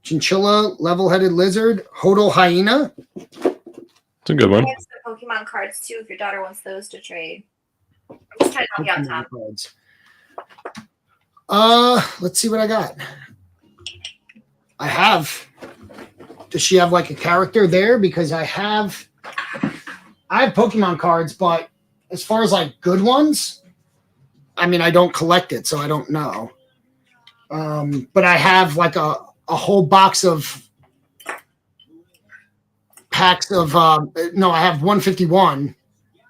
chinchilla, level-headed lizard, hodel hyena. It's a good one. There's the Pokemon cards too if your daughter wants those to trade. I'm just trying to help you out, Tom. Cards. Let's see what I got. I have. Does she have like a character there? Because I have Pokemon cards, but as far as like good ones, I mean, I don't collect it, so I don't know. But I have like a whole box of packs of no, I have 151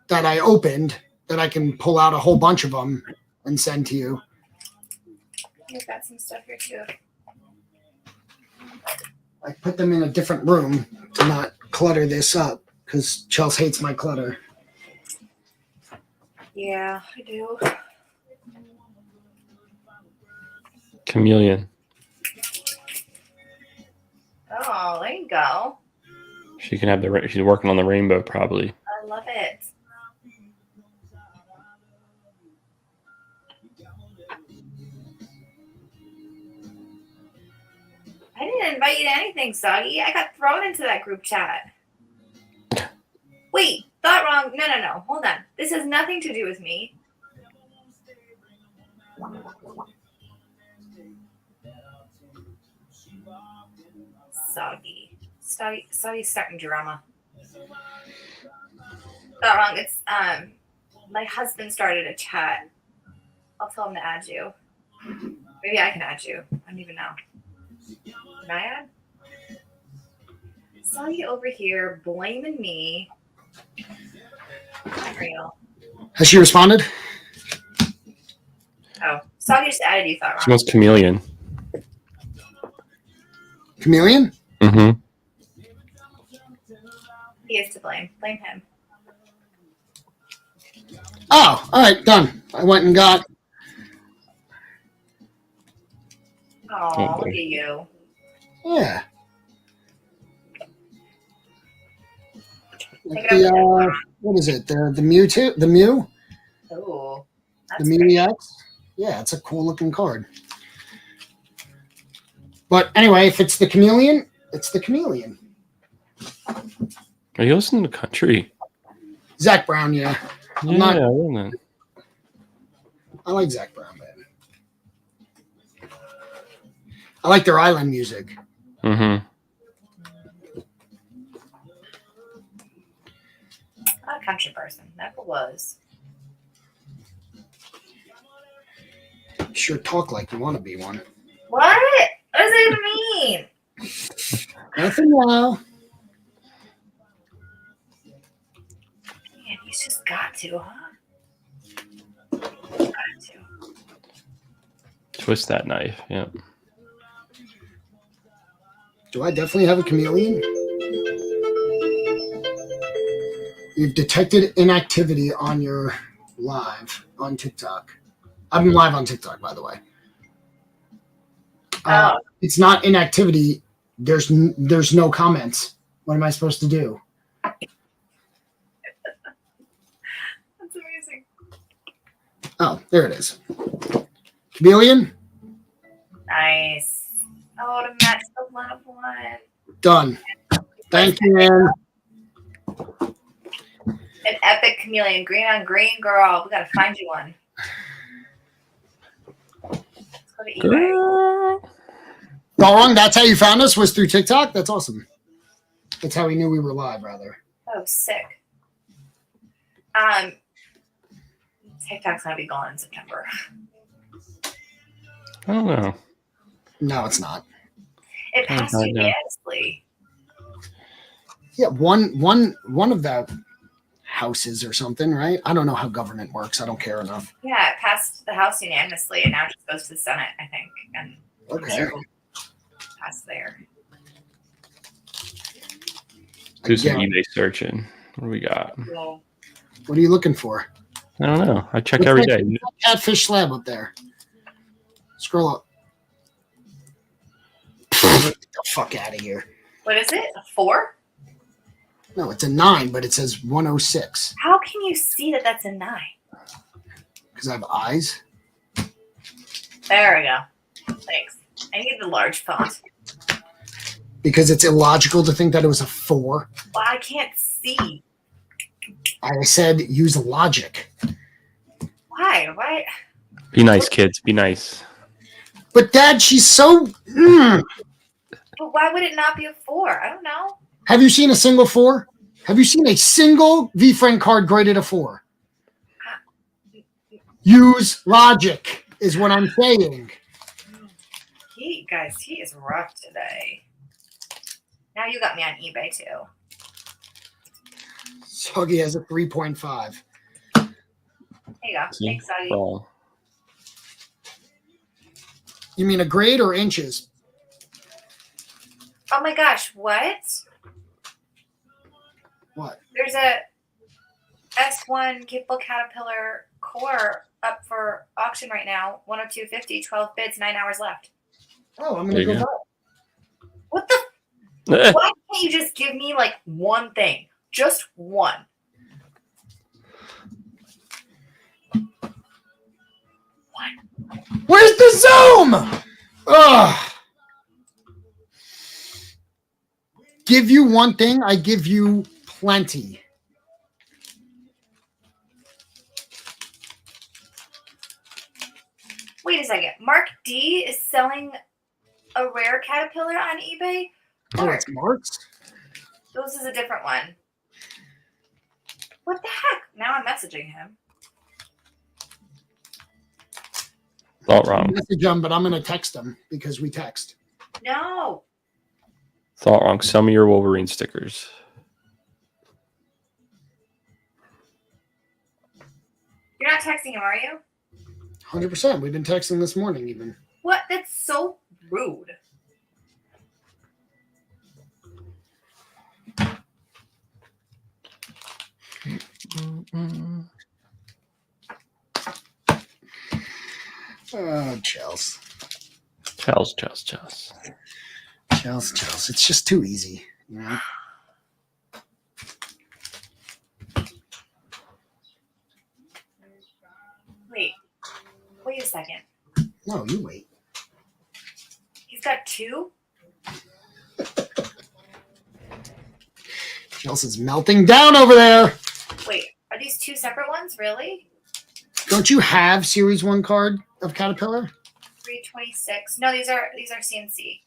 that I opened that I can pull out a whole bunch of them and send to you. I've got some stuff here too. I put them in a different room to not clutter this up because Chelsea hates my clutter. Yeah, I do. Chameleon. Oh, there you go. She can have she's working on the rainbow probably. I love it. I didn't invite you to anything, Soggy. I got thrown into that group chat. Wait, thought wrong. No. Hold on. This has nothing to do with me. Soggy's starting drama. Thought wrong. It's my husband started a chat. I'll tell him to add you. Maybe I can add you. I don't even know. Can I add? Soggy over here blaming me. Not real. Has she responded? Oh, Soggy just added you. Thought She wrong. wants chameleon. Chameleon? Mm-hmm. He is to blame. Blame him. Oh, all right, done. I went and got. Oh, look at you. Yeah. Take Like it the, up. what is it? The Mewtwo? The Mew? Oh, The that's Mew great. EX? Yeah, it's a cool looking card. But anyway, if it's the chameleon, it's the chameleon. Are you listening to country? Zach Brown, yeah. Yeah, not- I wouldn't. I like Zach Brown, man. I like their island music. Mm-hmm. Not a country person. Never was. Sure talk like you want to be one. What? What does it even mean? Nothing now. Man, he's just got to, huh? Got to. Twist that knife. Yep. Do I definitely have a chameleon? You've detected inactivity on your live on TikTok. I'm live on TikTok, by the way. It's not inactivity. There's no comments. What am I supposed to do? That's amazing. Oh, there it is. Chameleon, Nice. Oh, to match the 1 of 1. done. Thank you, Ann. An epic chameleon, green on green, girl. We gotta find you one. Let's go to eBay. Wrong. That's how you found us, was through TikTok? That's awesome. That's how we knew we were live, rather. Oh, sick. TikTok's gonna be gone in September. I don't know. No, it's not. It passed Oh, yeah. unanimously. Yeah, one of the houses or something, right? I don't know how government works. I don't care enough. Yeah, it passed the House unanimously, and now it just goes to the Senate, I think. And I'm Okay. sure it'll pass there. Do some Again, eBay searching. What do we got? Well, what are you looking for? I don't know. I check What's every that day. Catfish slab up there. Scroll up. Get the fuck out of here. what is it? A 4? No, it's a 9, but it says 106 How can you see that that's a 9? because I have eyes. There we go. Thanks. I need the large font. Because it's illogical to think that it was a 4. Well, I can't see. I said use logic. Why? Why? Be nice, kids. Be nice. But Dad, she's so. But why would it not be a 4? I don't know. Have you seen a single 4? Have you seen a single VFriend card graded a 4? Use logic is what I'm saying. He is rough today. Now you got me on eBay too. Soggy has a 3.5. There you go. See? Thanks, Augie. Wrong. You mean a grade or inches? Oh my gosh, what? What? There's a S1 capable Caterpillar core up for auction right now. 102.50, 12 bids, 9 hours left. Oh, I'm There gonna you go go. buy. What the? Why can't you just give me like one thing? Just one. Where's the zoom? Ugh. Give you one thing, I give you plenty. Wait a second. Mark D is selling a rare Caterpillar on eBay. Oh, Mark, it's Mark's? this is a different one. What the heck? Now I'm messaging him. Thought wrong. Message him, but I'm gonna text him because we text. No. Thought wrong. Sell me your Wolverine stickers. You're not texting him, are you? 100%. We've been texting this morning even. What? That's so rude. Oh, Chels. Chels. Chels. It's just too easy, you know? Wait a second. No, you wait. He's got 2? Chels is melting down over there. Wait, are these 2 separate ones? Really? Don't you have Series 1 card of Caterpillar? 326. No, these are CNC.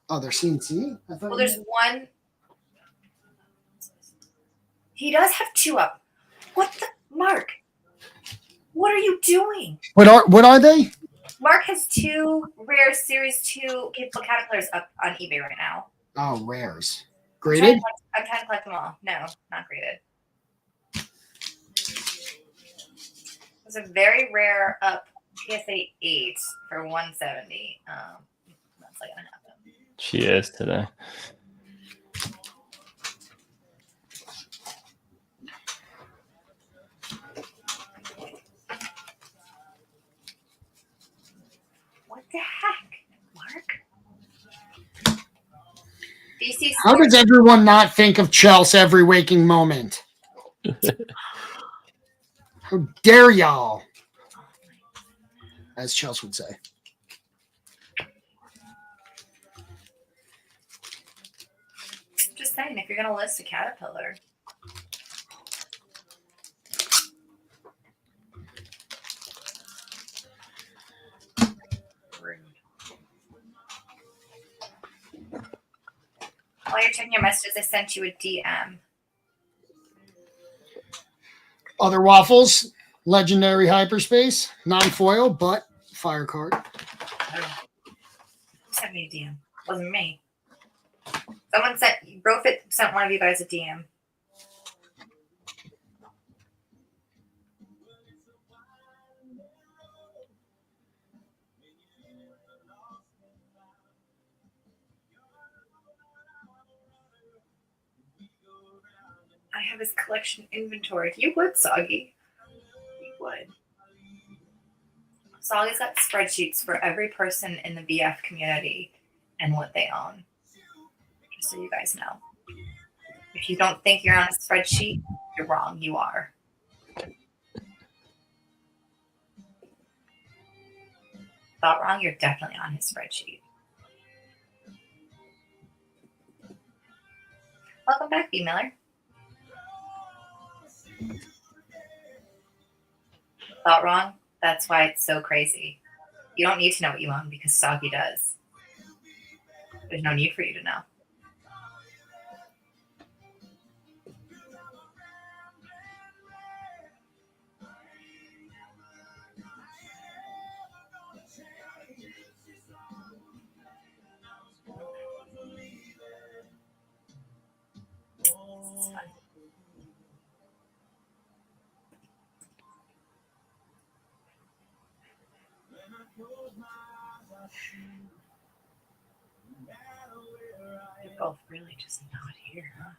Oh, they're CNC? I thought Well, there's one. He does have 2 up. What the Mark? What are you doing? What are they? Mark has 2 rare Series 2 capable Caterpillars up on eBay right now. Oh, rares. I'm trying Graded? to collect them all. No, not graded. There's a very rare up TSA 8 for 170. That's not gonna happen. She is today. What the heck, Mark? BC How Sports. does everyone not think of Chelsea every waking moment? How dare y'all? As Chelsea would say. Just saying, if you're gonna list a caterpillar. Rude. While you're checking your messages, I sent you a DM. Other waffles, legendary hyperspace, non-foil, but fire card. Who sent me a DM? Wasn't me. Someone sent Brofit sent one of you guys a DM. I have his collection inventoried. You would, Soggy. You would. Soggy's got spreadsheets for every person in the BF community and what they own. Just so you guys know. If you don't think you're on a spreadsheet, you're wrong. You are. Thought wrong, you're definitely on his spreadsheet. Welcome back, B. Miller. Thought wrong? That's why it's so crazy. You don't need to know what you own because Soggy does. There's no need for you to know. It's fun. You're both really just not here, huh?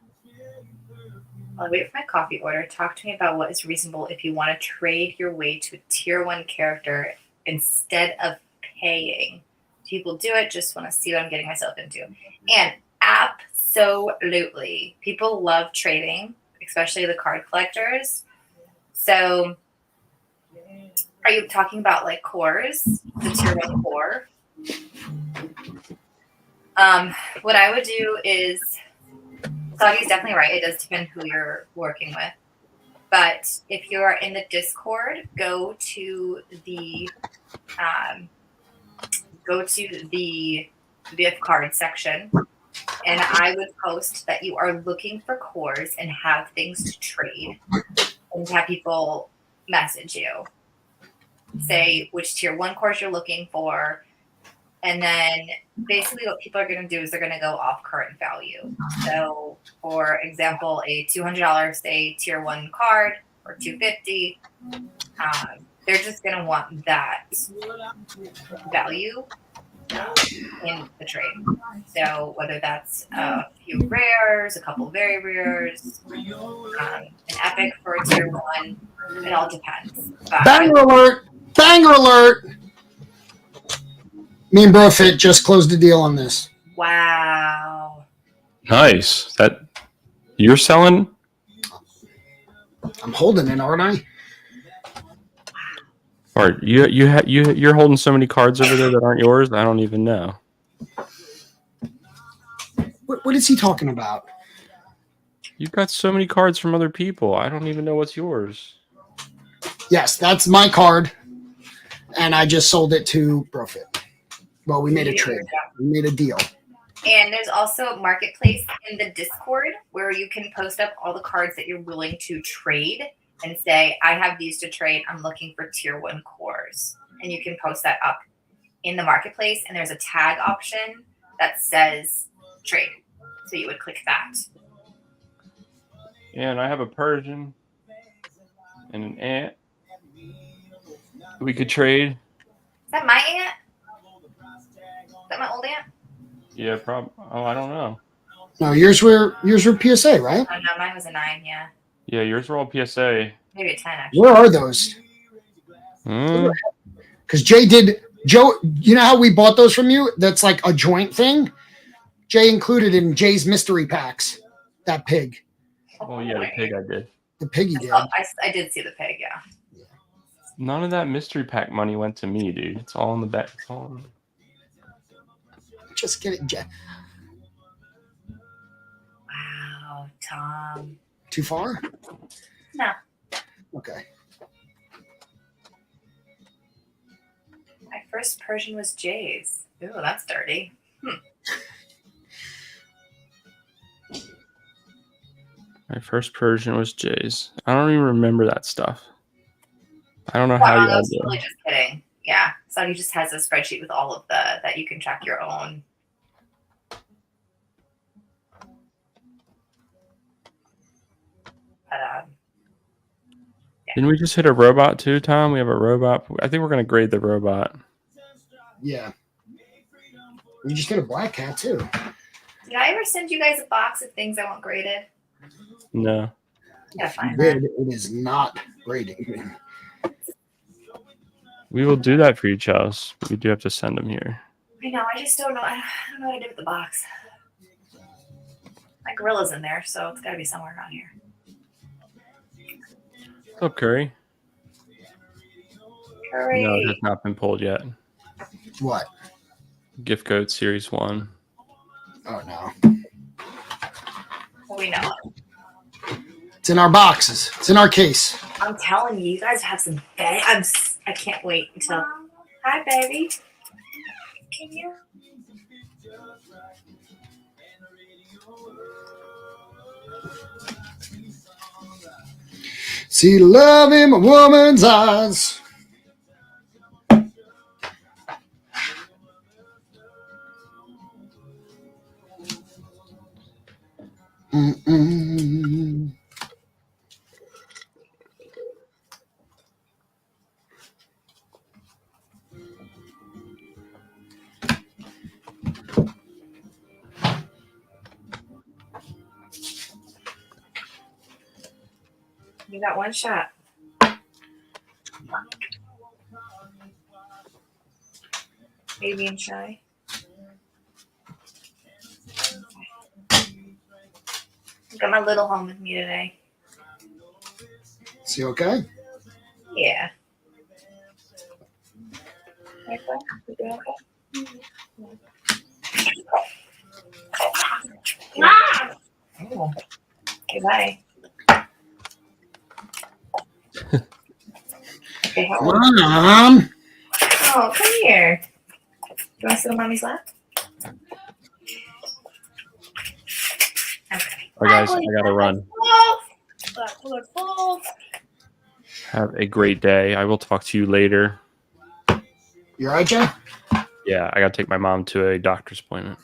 While I wait for my coffee order, talk to me about what is reasonable if you want to trade your way to a tier 1 character instead of paying. People do it, just want to see what I'm getting myself into. And absolutely. People love trading, especially the card collectors. So are you talking about like cores, the tier 1 core? What I would do is, Soggy's definitely right. It does depend who you're working with. But if you're in the Discord, go to the VF card section, and I would post that you are looking for cores and have things to trade, and have people message you, say which tier 1 cores you're looking for. And then basically what people are going to do is they're going to go off current value. So, for example, a $200, say, tier 1 card or $250, they're just going to want that value in the trade. So, whether that's a few rares, a couple very rares, an epic for a tier 1, it all depends. But Banger alert! Banger alert! Me and Brofit just closed a deal on this. wow. Nice. That you're selling? I'm holding it, aren't I? Or you're holding so many cards over there that aren't yours? I don't even know. What is he talking about? You've got so many cards from other people. I don't even know what's yours. Yes, that's my card, and I just sold it to Brofit. Well, we made a trade. We made a deal. And there's also a marketplace in the Discord where you can post up all the cards that you're willing to trade and say, I have these to trade. I'm looking for tier 1 cores. And you can post that up in the marketplace. And there's a tag option that says trade. So you would click that. Yeah, and I have a Persian and an ant. We could trade. that my aunt? Is that my old aunt? Yeah, Oh, I don't know. No, yours were PSA, right? Oh no, mine was a 9. Yeah, Yeah, yours were all PSA. maybe a 10 actually. Where are those? Mm. Because Joe, you know how we bought those from you? That's like a joint thing. Jay included in Jay's mystery packs. That pig. Oh yeah, the pig I did. The piggy did. I did see the pig. Yeah. None of that mystery pack money went to me, dude. It's all in the back. It's all in... Just kidding, Jay. Wow, Tom. Too far? No. Okay. My first Persian was Jay's. Ooh, that's dirty. My first Persian was Jay's. I don't even remember that stuff. I don't know how I you was do. totally just kidding. Yeah. So he just has a spreadsheet with all of that you can track your own. But Didn't we just hit a robot too, Tom? We have a robot. I think we're gonna grade the robot. Yeah. We just did a black cat too. did I ever send you guys a box of things I want graded? No. Yeah, fine. It is not grading. We will do that for you, Charles. But we do have to send them here. I know. I just don't know. I don't know what I did with the box. My gorilla's in there, so it's got to be somewhere around here. What's up, Curry? Hurry! No, it has not been pulled yet. What? Gift code series 1. Oh no. We know it. It's in our boxes. It's in our case. I'm telling you, you guys have some. I can't wait until. Hi, baby. Can you? See love in a woman's eyes. Mm-mm. You got one shot. Baby and shy. Got my little home with me today. Is he okay? Yeah. You doing okay? Oh. Okay, bye. Okay, how old? Mom. Oh, come here. You want to sit on mommy's lap? Okay. All right, guys, I gotta run. Have a great day. I will talk to you later. You all right, Jay? Yeah, I gotta take my mom to a doctor's appointment.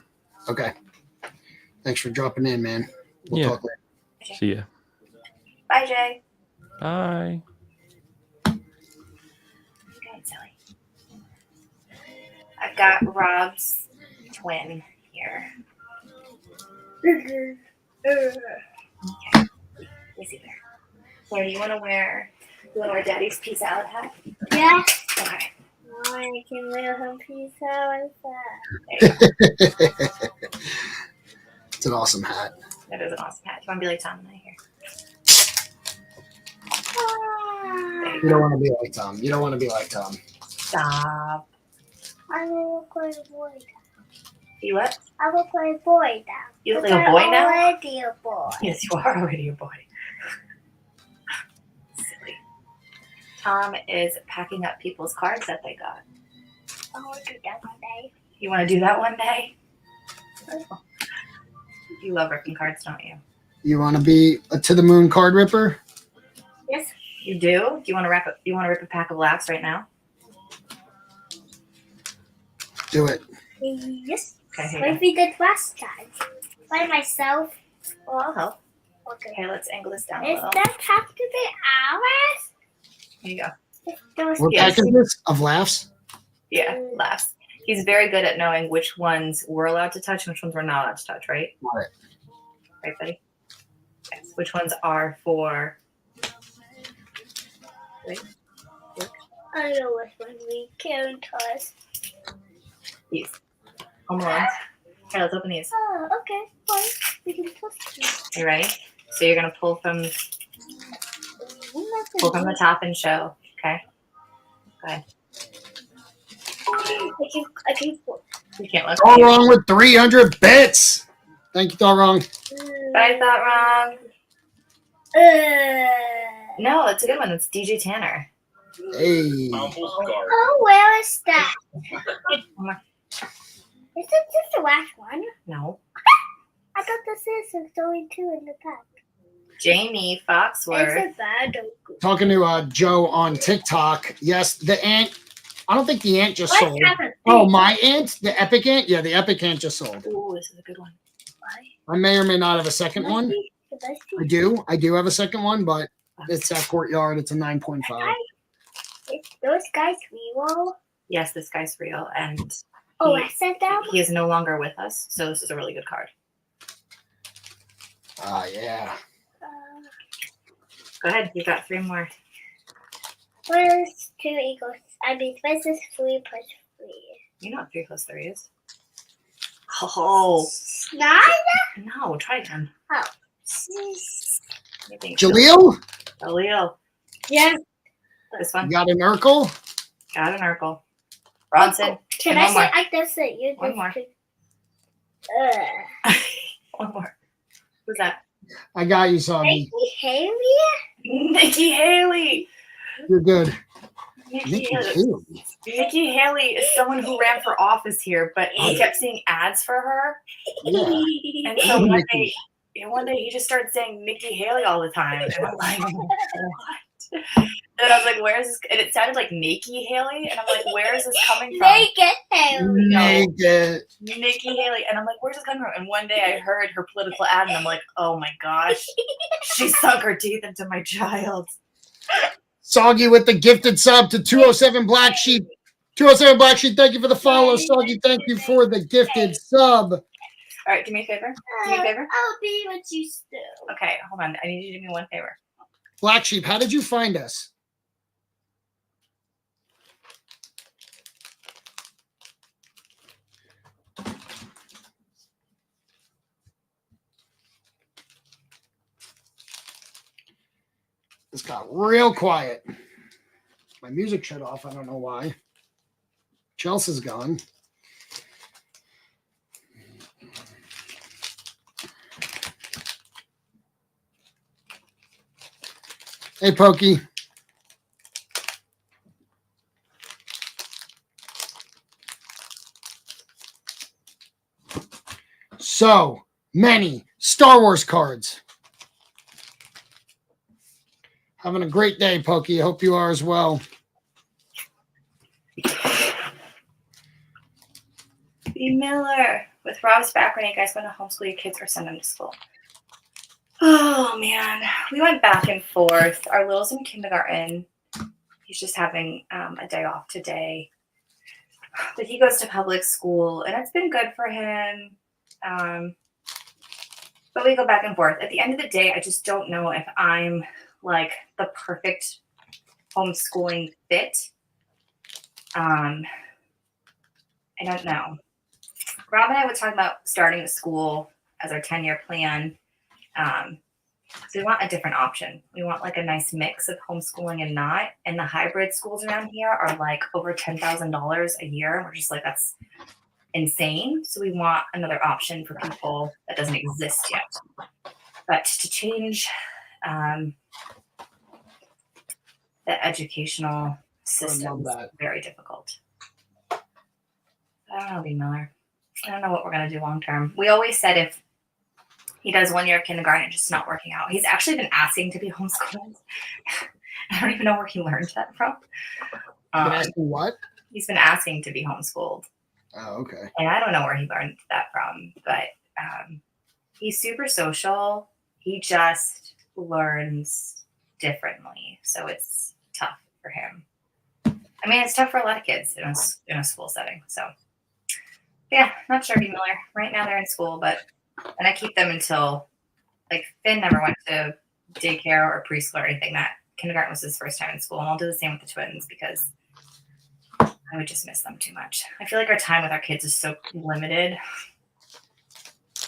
Okay. Thanks for dropping in, man. We'll Yeah. talk later. See ya. Bye, Jay. Bye. Go ahead, Sally. I've got Rob's twin here. Okay. Easy there. Claire, do you want to wear Daddy's peace out hat? Yeah. Okay. I can wear some pizza with that. There you go. It's an awesome hat. That is an awesome hat. Do you want to be like Tom and I here? There you You go. don't want to be like Tom. You don't want to be like Tom. Stop. I look like a boy. You what? I look like a boy now. You look like a boy now? Already a boy. Yes, you are already a boy. Silly. Tom is packing up people's cards that they got. I want to do that one day. You want to do that one day? You love ripping cards, don't you? You want to be a to the moon card ripper? Yes. You do? Do you want to rip a pack of laughs right now? Do it. Yes. Okay, here you Like we did last time. By myself. go. Well, I'll help. Okay. Okay, let's angle this down a Is little. that have to be ours? Here you go. Those What Yes. pack is this of laughs? Yeah, laughs. He's very good at knowing which ones we're allowed to touch and which ones we're not allowed to touch, right? Right. Right, buddy? Yes. Which ones are for... Wait. I know which one we can toss. These. Home Alone. Here, let's open these. Oh, okay. Fine. We can toss them. You ready? So you're going to pull from the top and show. Okay? Go ahead. I can pull. You can't look. All wrong with 300 bits. Thank you, all wrong. But I thought wrong. No, it's a good one. It's DJ Tanner. Hey. Oh, where is that? Is it just the last one? No. I thought this is. There's only 2 in the pack. Jamie Is Foxworth. it bad? Talking to Joe on TikTok. Yes, the ant. I don't think the ant just Let's sold. have a Oh, my ant? The epic ant? Yeah, the epic ant just sold. Ooh, this is a good one. I may or may not have a second one. I do. I do have a second one, but it's at Courtyard. It's a 9.5. Is those guys real? Yes, this guy's real, and Oh, He- I said that. he is no longer with us, so this is a really good card. Yeah. Go ahead, you got 3 more. Where's 2 equals? I mean, this is 3 plus 3. You know what 3 plus 3 is. Oh, 9? no, try again. Oh. You think Jaleel, Jaleel. Yes. This you one. got an Urkel? Got an Urkel. Bronson. Can And I one say more. like this? You One just more. could- One more. Who's that? I got you, Soggy. Nikki Haley? Nikki Haley. You're good. Nikki Nikki Haley. Haley. Nikki Haley is someone who ran for office here, but he kept seeing ads for her. Yeah. And so Nikki. one day he just started saying Nikki Haley all the time. And I'm like, what? And I was like, where is this? And it sounded like Nikki Haley. And I'm like, where is this coming from? Naked Haley. Naked. Nikki Haley. And I'm like, where's this coming from? And one day I heard her political ad and I'm like, oh my gosh, she sunk her teeth into my child. Soggy with the gifted sub to 207 Black Sheep. 207 Black Sheep, thank you for the follow. Soggy, thank you for the gifted sub. All right, do me a favor. Do me a favor. I'll be what you still. Okay, hold on. I need you to do me one favor. Black Sheep, how did you find us? This got real quiet. My music shut off. I don't know why. Chelsea's gone. Hey, Pokey. So many Star Wars cards. Having a great day, Pokey. Hope you are as well. B. Miller. With Rob's background, you guys want to homeschool your kids or send them to school? Oh, man. We went back and forth. Our little's in kindergarten. He's just having a day off today. But he goes to public school, and it's been good for him. But we go back and forth. At the end of the day, I just don't know if I'm like the perfect homeschooling fit. I don't know. Rob and I were talking about starting a school as our 10-year plan. So we want a different option. We want like a nice mix of homeschooling and not. And the hybrid schools around here are like over $10,000 a year. We're just like, that's insane. So we want another option for people that doesn't exist yet. But to change the educational system is that. very difficult. I don't know, B. Miller. I don't know what we're going to do long term. We always said if he does 1 year of kindergarten and just not working out. He's actually been asking to be homeschooled. I don't even know where he learned that from. What? He's been asking to be homeschooled. Oh, okay. And I don't know where he learned that from, but he's super social. He just learns differently. So it's tough for him. I mean, it's tough for a lot of kids in a school setting. So, yeah, not sure, B. Miller. Right now they're in school, and I keep them until, like, Finn never went to daycare or preschool or anything. That kindergarten was his first time in school, and I'll do the same with the twins because I would just miss them too much. I feel like our time with our kids is so limited.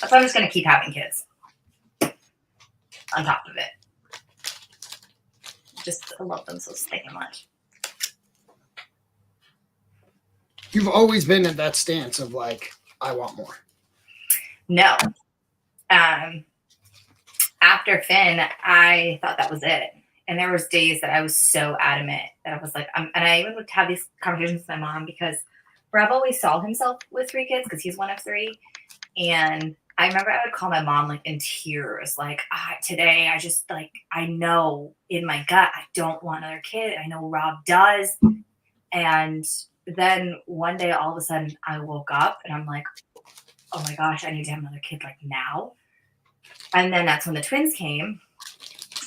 That's why I'm just going to keep having kids on top of it. Just I love them so stinking much. You've always been at that stance of like, I want more. No. After Finn, I thought that was it. And there was days that I was so adamant that I was like, and I even would have these conversations with my mom because Rob always saw himself with 3 kids because he's one of 3. And I remember I would call my mom like in tears, like, today I just like, I know in my gut, I don't want another kid. I know Rob does. And then one day, all of a sudden I woke up and I'm like, oh my gosh, I need to have another kid like now. And then that's when the twins came.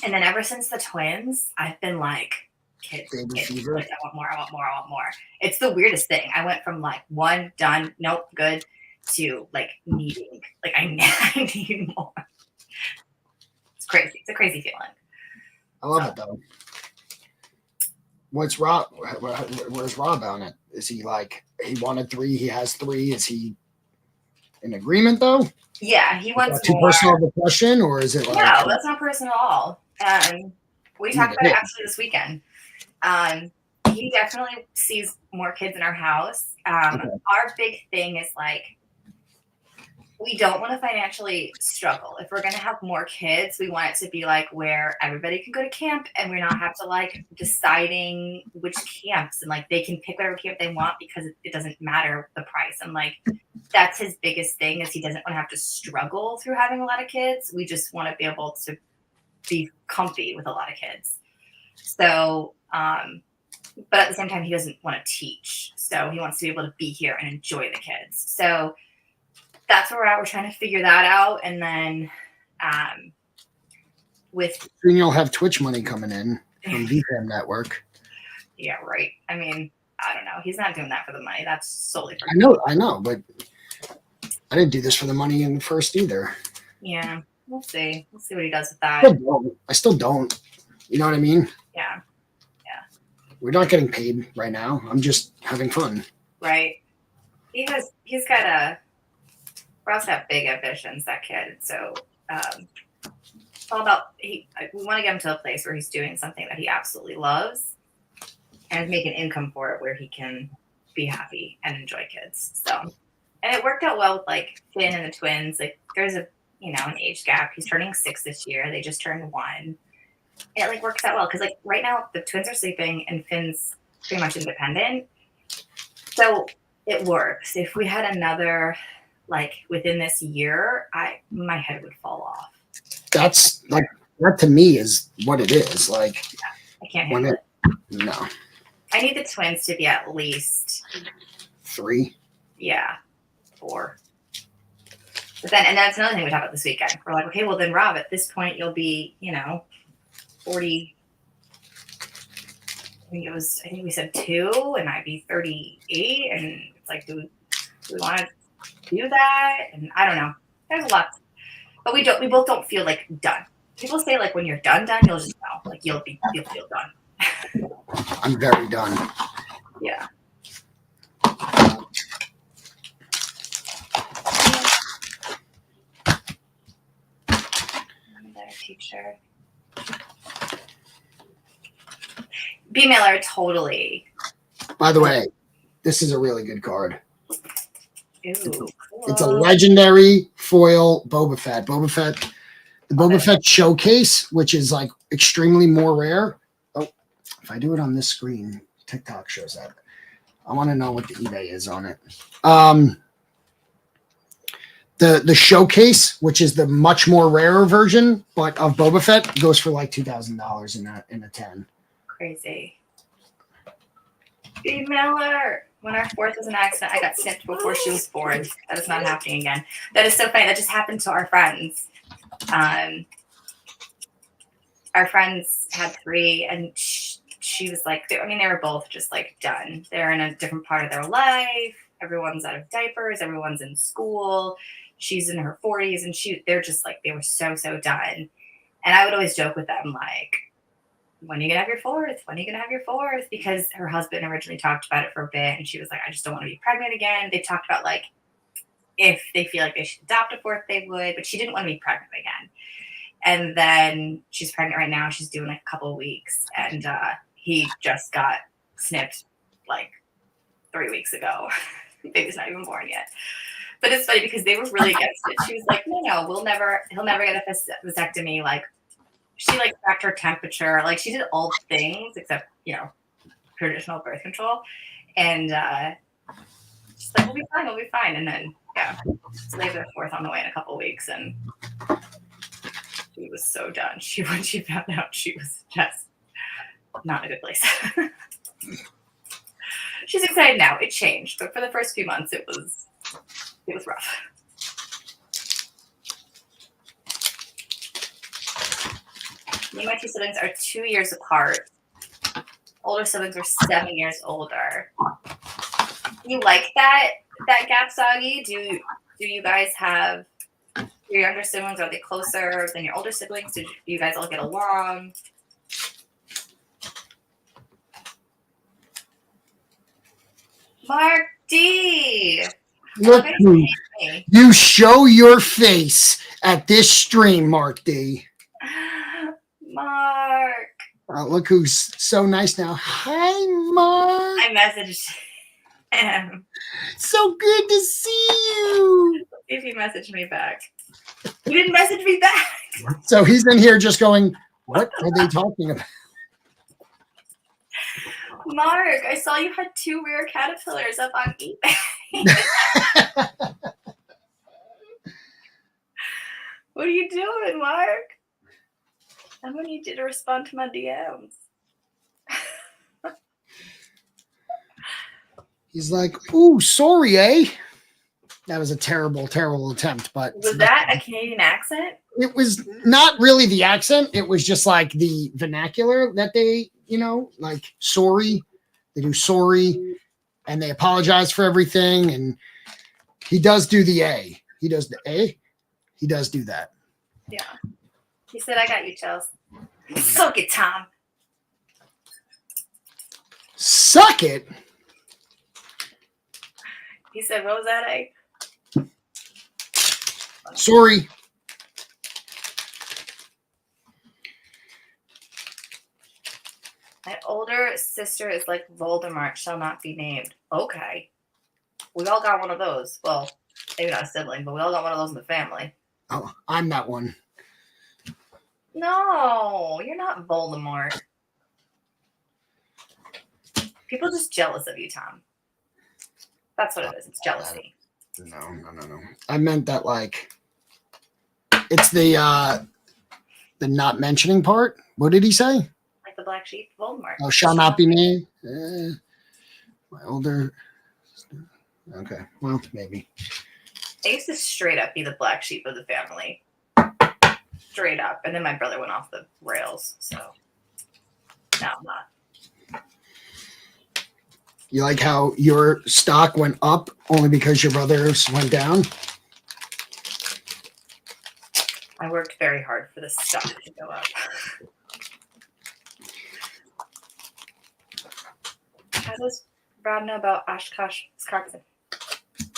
And then ever since the twins, I've been like, kids. Like, I want more, I want more, I want more. It's the weirdest thing. I went from like 1, done, nope, good, to like needing, like I need more. It's crazy. It's a crazy feeling. I love it though. What's Rob? Where's Rob on it? Is he like, he wanted 3, he has 3? Is he in agreement though? Yeah, he wants too more. personal of a question, or is it like? No, that's not personal at all. We talked about it actually this weekend. He definitely sees more kids in our house. Okay. Our big thing is like, we don't want to financially struggle. If we're going to have more kids, we want it to be like where everybody can go to camp and we're not have to like deciding which camps and like they can pick whatever camp they want because it doesn't matter the price. And like, that's his biggest thing is he doesn't want to have to struggle through having a lot of kids. We just want to be able to be comfy with a lot of kids. So, but at the same time, he doesn't want to teach. So he wants to be able to be here and enjoy the kids. So that's where we're at. We're trying to figure that out. And then with... Soon you'll have Twitch money coming in from VFam Network. Yeah, right. I mean, I don't know. He's not doing that for the money. That's solely for... I know, but I didn't do this for the money in the first either. Yeah, we'll see. We'll see what he does with that. I still don't. You know what I mean? Yeah. We're not getting paid right now. I'm just having fun. Right. He's got Rob's got big ambitions, that kid. So it's all about, we want to get him to a place where he's doing something that he absolutely loves and make an income for it where he can be happy and enjoy kids. So, and it worked out well with like Finn and the twins. Like there's an age gap. He's turning 6 this year. They just turned 1. It like works out well because like right now the twins are sleeping and Finn's pretty much independent, so it works. If we had another like within this year, my head would fall off. That's like that to me is what it is. Like I can't handle it. No, I need the twins to be at least 3. Yeah, 4. But then, and that's another thing we talked about this weekend. We're like, okay, well then, Rob, at this point you'll be 40. I think we said 2, and I'd be 38, and it's like, do we want to do that? And I don't know. There's a lot, but we both don't feel like done. People say like when you're done, you'll just know, like you'll feel done. I'm very done. Yeah. I'm a better teacher. B. Miller, totally. By the way, this is a really good card. Ooh, cool. It's a legendary foil Boba Fett. The Boba Fett showcase, which is like extremely more rare. Oh, if I do it on this screen, TikTok shows that. I want to know what the eBay is on it. The showcase, which is the much more rarer version, but of Boba Fett, goes for like $2,000 in a 10. Crazy. B. Miller. When our 4th was an accident, I got snipped before she was born. That is not happening again. That is so funny. That just happened to our friends. Our friends had 3, and she was like, they were both just like done. They're in a different part of their life. Everyone's out of diapers. Everyone's in school. She's in her 40s, and they're just like, they were so done. And I would always joke with them, like, when are you gonna have your fourth? When are you gonna have your fourth? Because her husband originally talked about it for a bit, and she was like, I just don't want to be pregnant again. They talked about like if they feel like they should adopt a fourth, they would, but she didn't want to be pregnant again. And then she's pregnant right now. She's due in like a couple of weeks, and he just got snipped like 3 weeks ago. Baby's not even born yet. But it's funny because they were really against it. She was like, no, he'll never get a vasectomy. Like, she like tracked her temperature. Like, she did all things except, traditional birth control. And she's like, we'll be fine. And then, yeah, so they have their fourth on the way in a couple of weeks. And she was so done. When she found out, she was just not in a good place. She's excited now. It changed. But for the first few months, it was rough. Me and my two siblings are 2 years apart. Older siblings are 7 years older. You like that gap, Soggy? Do you guys have your younger siblings? Are they closer than your older siblings? Do you guys all get along? Mark D. Look, you show your face at this stream, Mark D. Mark. Look who's so nice now. Hi, Mark. I messaged him. So good to see you. See if he messaged me back. He didn't message me back. So he's in here just going, what are they talking about? Mark, I saw you had 2 rare caterpillars up on eBay. What are you doing, Mark? I'm gonna need you to respond to my DMs. He's like, ooh, sorry, eh? That was a terrible, terrible attempt. But was that a Canadian accent? It was not really the accent. It was just like the vernacular that they, like sorry. They do sorry, and they apologize for everything. And he does do the A. He does the A. He does do that. Yeah. He said, I got you, Chels. Suck it, Tom. Suck it? He said, what was that, A? Sorry. My older sister is like Voldemort, shall not be named. Okay. We all got one of those. Well, maybe not a sibling, but we all got one of those in the family. Oh, I'm that one. No, you're not Voldemort. People just jealous of you, Tom. That's what it is. It's jealousy. No. I meant that like it's the not mentioning part. What did he say? Like the black sheep, Voldemort. Oh, shall not be named. My older. Okay, well, maybe. I used to straight up be the black sheep of the family. Straight up. And then my brother went off the rails. So now I'm not. You like how your stock went up only because your brothers went down? I worked very hard for the stock to go up. How does Brad know about Oshkosh, Wisconsin?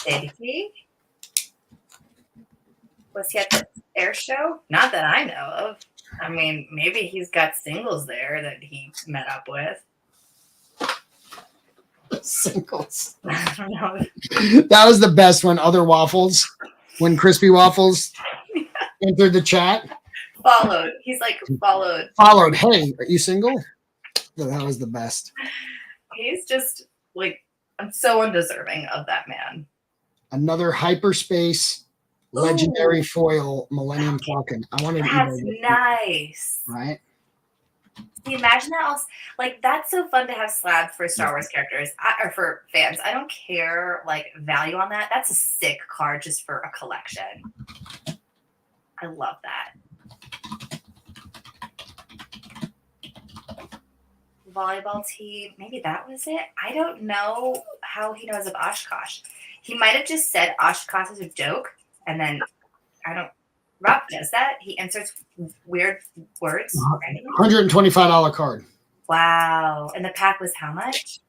Did he? Was he at the air show? Not that I know of. I mean, maybe he's got singles there that he met up with. Singles. I don't know. That was the best one. Other waffles. When Crispy Waffles entered the chat. Followed. He's like followed. Followed. Hey, are you single? That was the best. He's just like, I'm so undeserving of that man. Another hyperspace legendary foil Millennium Falcon. I wanted to That's nice. Right? Can you imagine that? Else? Like, that's so fun to have slabs for Star Wars characters or for fans. I don't care, like, value on that. That's a sick card just for a collection. I love that. volleyball team. Maybe that was it. I don't know how he knows of Oshkosh. He might have just said Oshkosh as a joke, and then I don't. Rob does that. He inserts weird words. randomly. $125 card. Wow. And the pack was how much?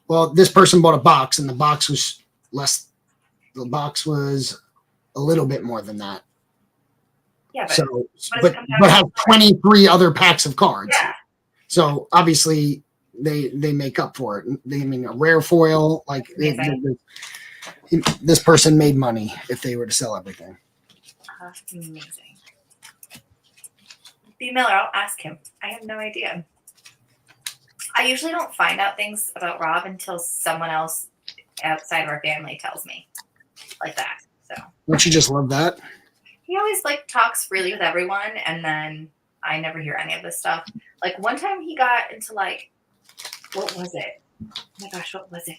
Well, this person bought a box, and the box was less. The box was a little bit more than that. Yeah, but So, what does but it come down but to? have 23 other packs of cards. Yeah. So obviously they make up for it. They I mean a rare foil like this person made money if they were to sell everything. Amazing. B. Miller, I'll ask him. I have no idea. I usually don't find out things about Rob until someone else outside of our family tells me, like that. So Don't you just love that? he always like talks freely with everyone, and then I never hear any of this stuff. Like one time he got into like, what was it? Oh my gosh, what was it?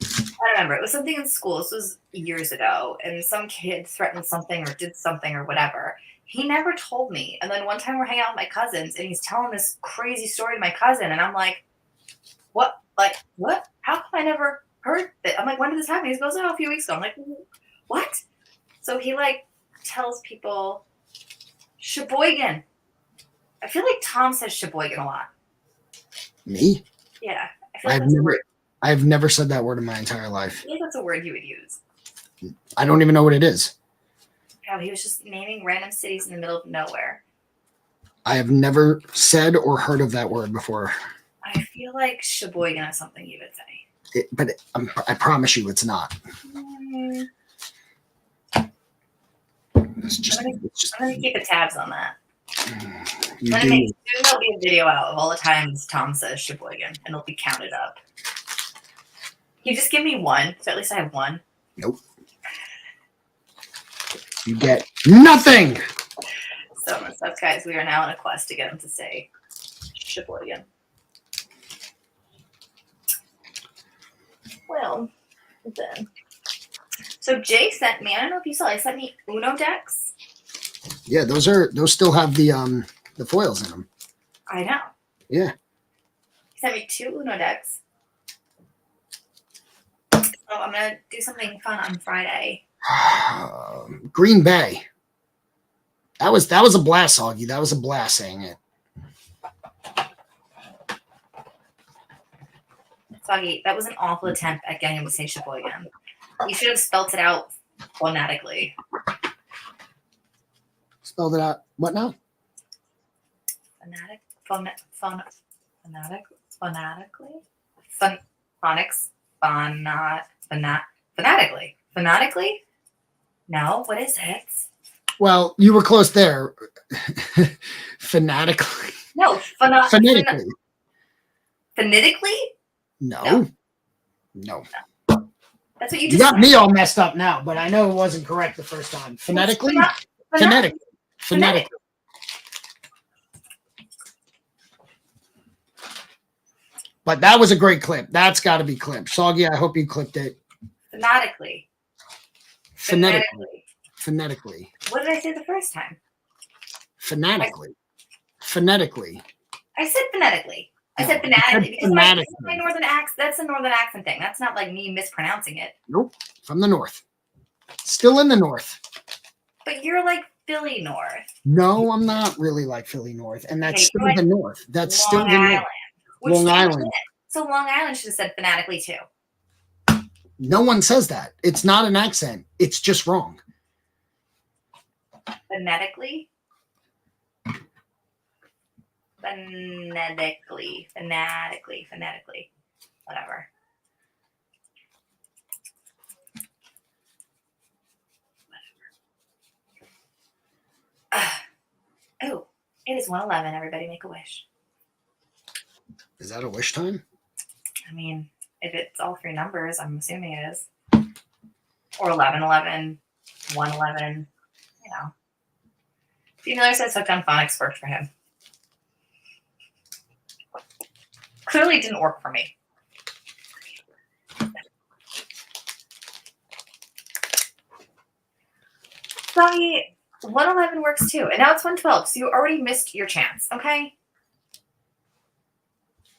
I don't remember. It was something in school. This was years ago, and some kid threatened something or did something or whatever. He never told me. And then one time we're hanging out with my cousins, and he's telling this crazy story to my cousin, and I'm like, what? Like, what? How come I never heard that? I'm like, when did this happen? He goes, oh, a few weeks ago. I'm like, what? So he like tells people Sheboygan. I feel like Tom says Sheboygan a lot. Me? Yeah. I feel like that's a word. I've never said that word in my entire life. I feel like that's a word you would use. I don't even know what it is. Oh, he was just naming random cities in the middle of nowhere. I have never said or heard of that word before. I feel like Sheboygan is something you would say. I promise you it's not. Mm, It's just, I'm going to keep the tabs on that. you Soon do. there'll be a video out of all the times Tom says Sheboygan, and it'll be counted up. You just give me one, so at least I have one. Nope. You get nothing. So messed up, guys. We are now on a quest to get him to say Sheboygan. Well, then. So Jay sent me, I don't know if you saw, he sent me Uno decks. Yeah, those still have the foils in them. I know. Yeah. He sent me 2 Uno decks. So I'm going to do something fun on Friday. Green Bay. That was a blast, Augie. That was a blast saying it. Foggy, that was an awful attempt at getting him to say Sheboygan. You should have spelt it out phonetically. Spelled it out. What now? Phonetically? No, what is it? Well, you were close there. Fanatically. No, Phonetically. Phonetically? No. That's what you You just got said. me all messed up now, but I know it wasn't correct the first time. Phonetically? Phonetically. Phonetically. But that was a great clip. That's got to be clipped. Soggy, I hope you clipped it. Phonetically. Phonetically. What did I say the first time? Phonetically. I said phonetically. I said No, phonetically because phonetically. my northern accent. That's a northern accent thing. That's not like me mispronouncing it. Nope. From the north. Still in the north. But you're like Philly North, No, I'm not really like Philly North. And that's Okay, still you're like the north. That's still Long the Island. north. Which Long they Island. did. So Long Island should have said phonetically too. No one says that. It's not an accent. It's just wrong. Phonetically. Whatever. Oh, it is 1:11. Everybody make a wish. Is that a wish time? I mean, if it's all 3 numbers, I'm assuming it is. Or 11:11, 1:11, you know. Steve Miller says Hooked on Phonics worked for him. Clearly didn't work for me. Sorry, 1:11 works too. And now it's 1:12, so you already missed your chance, okay?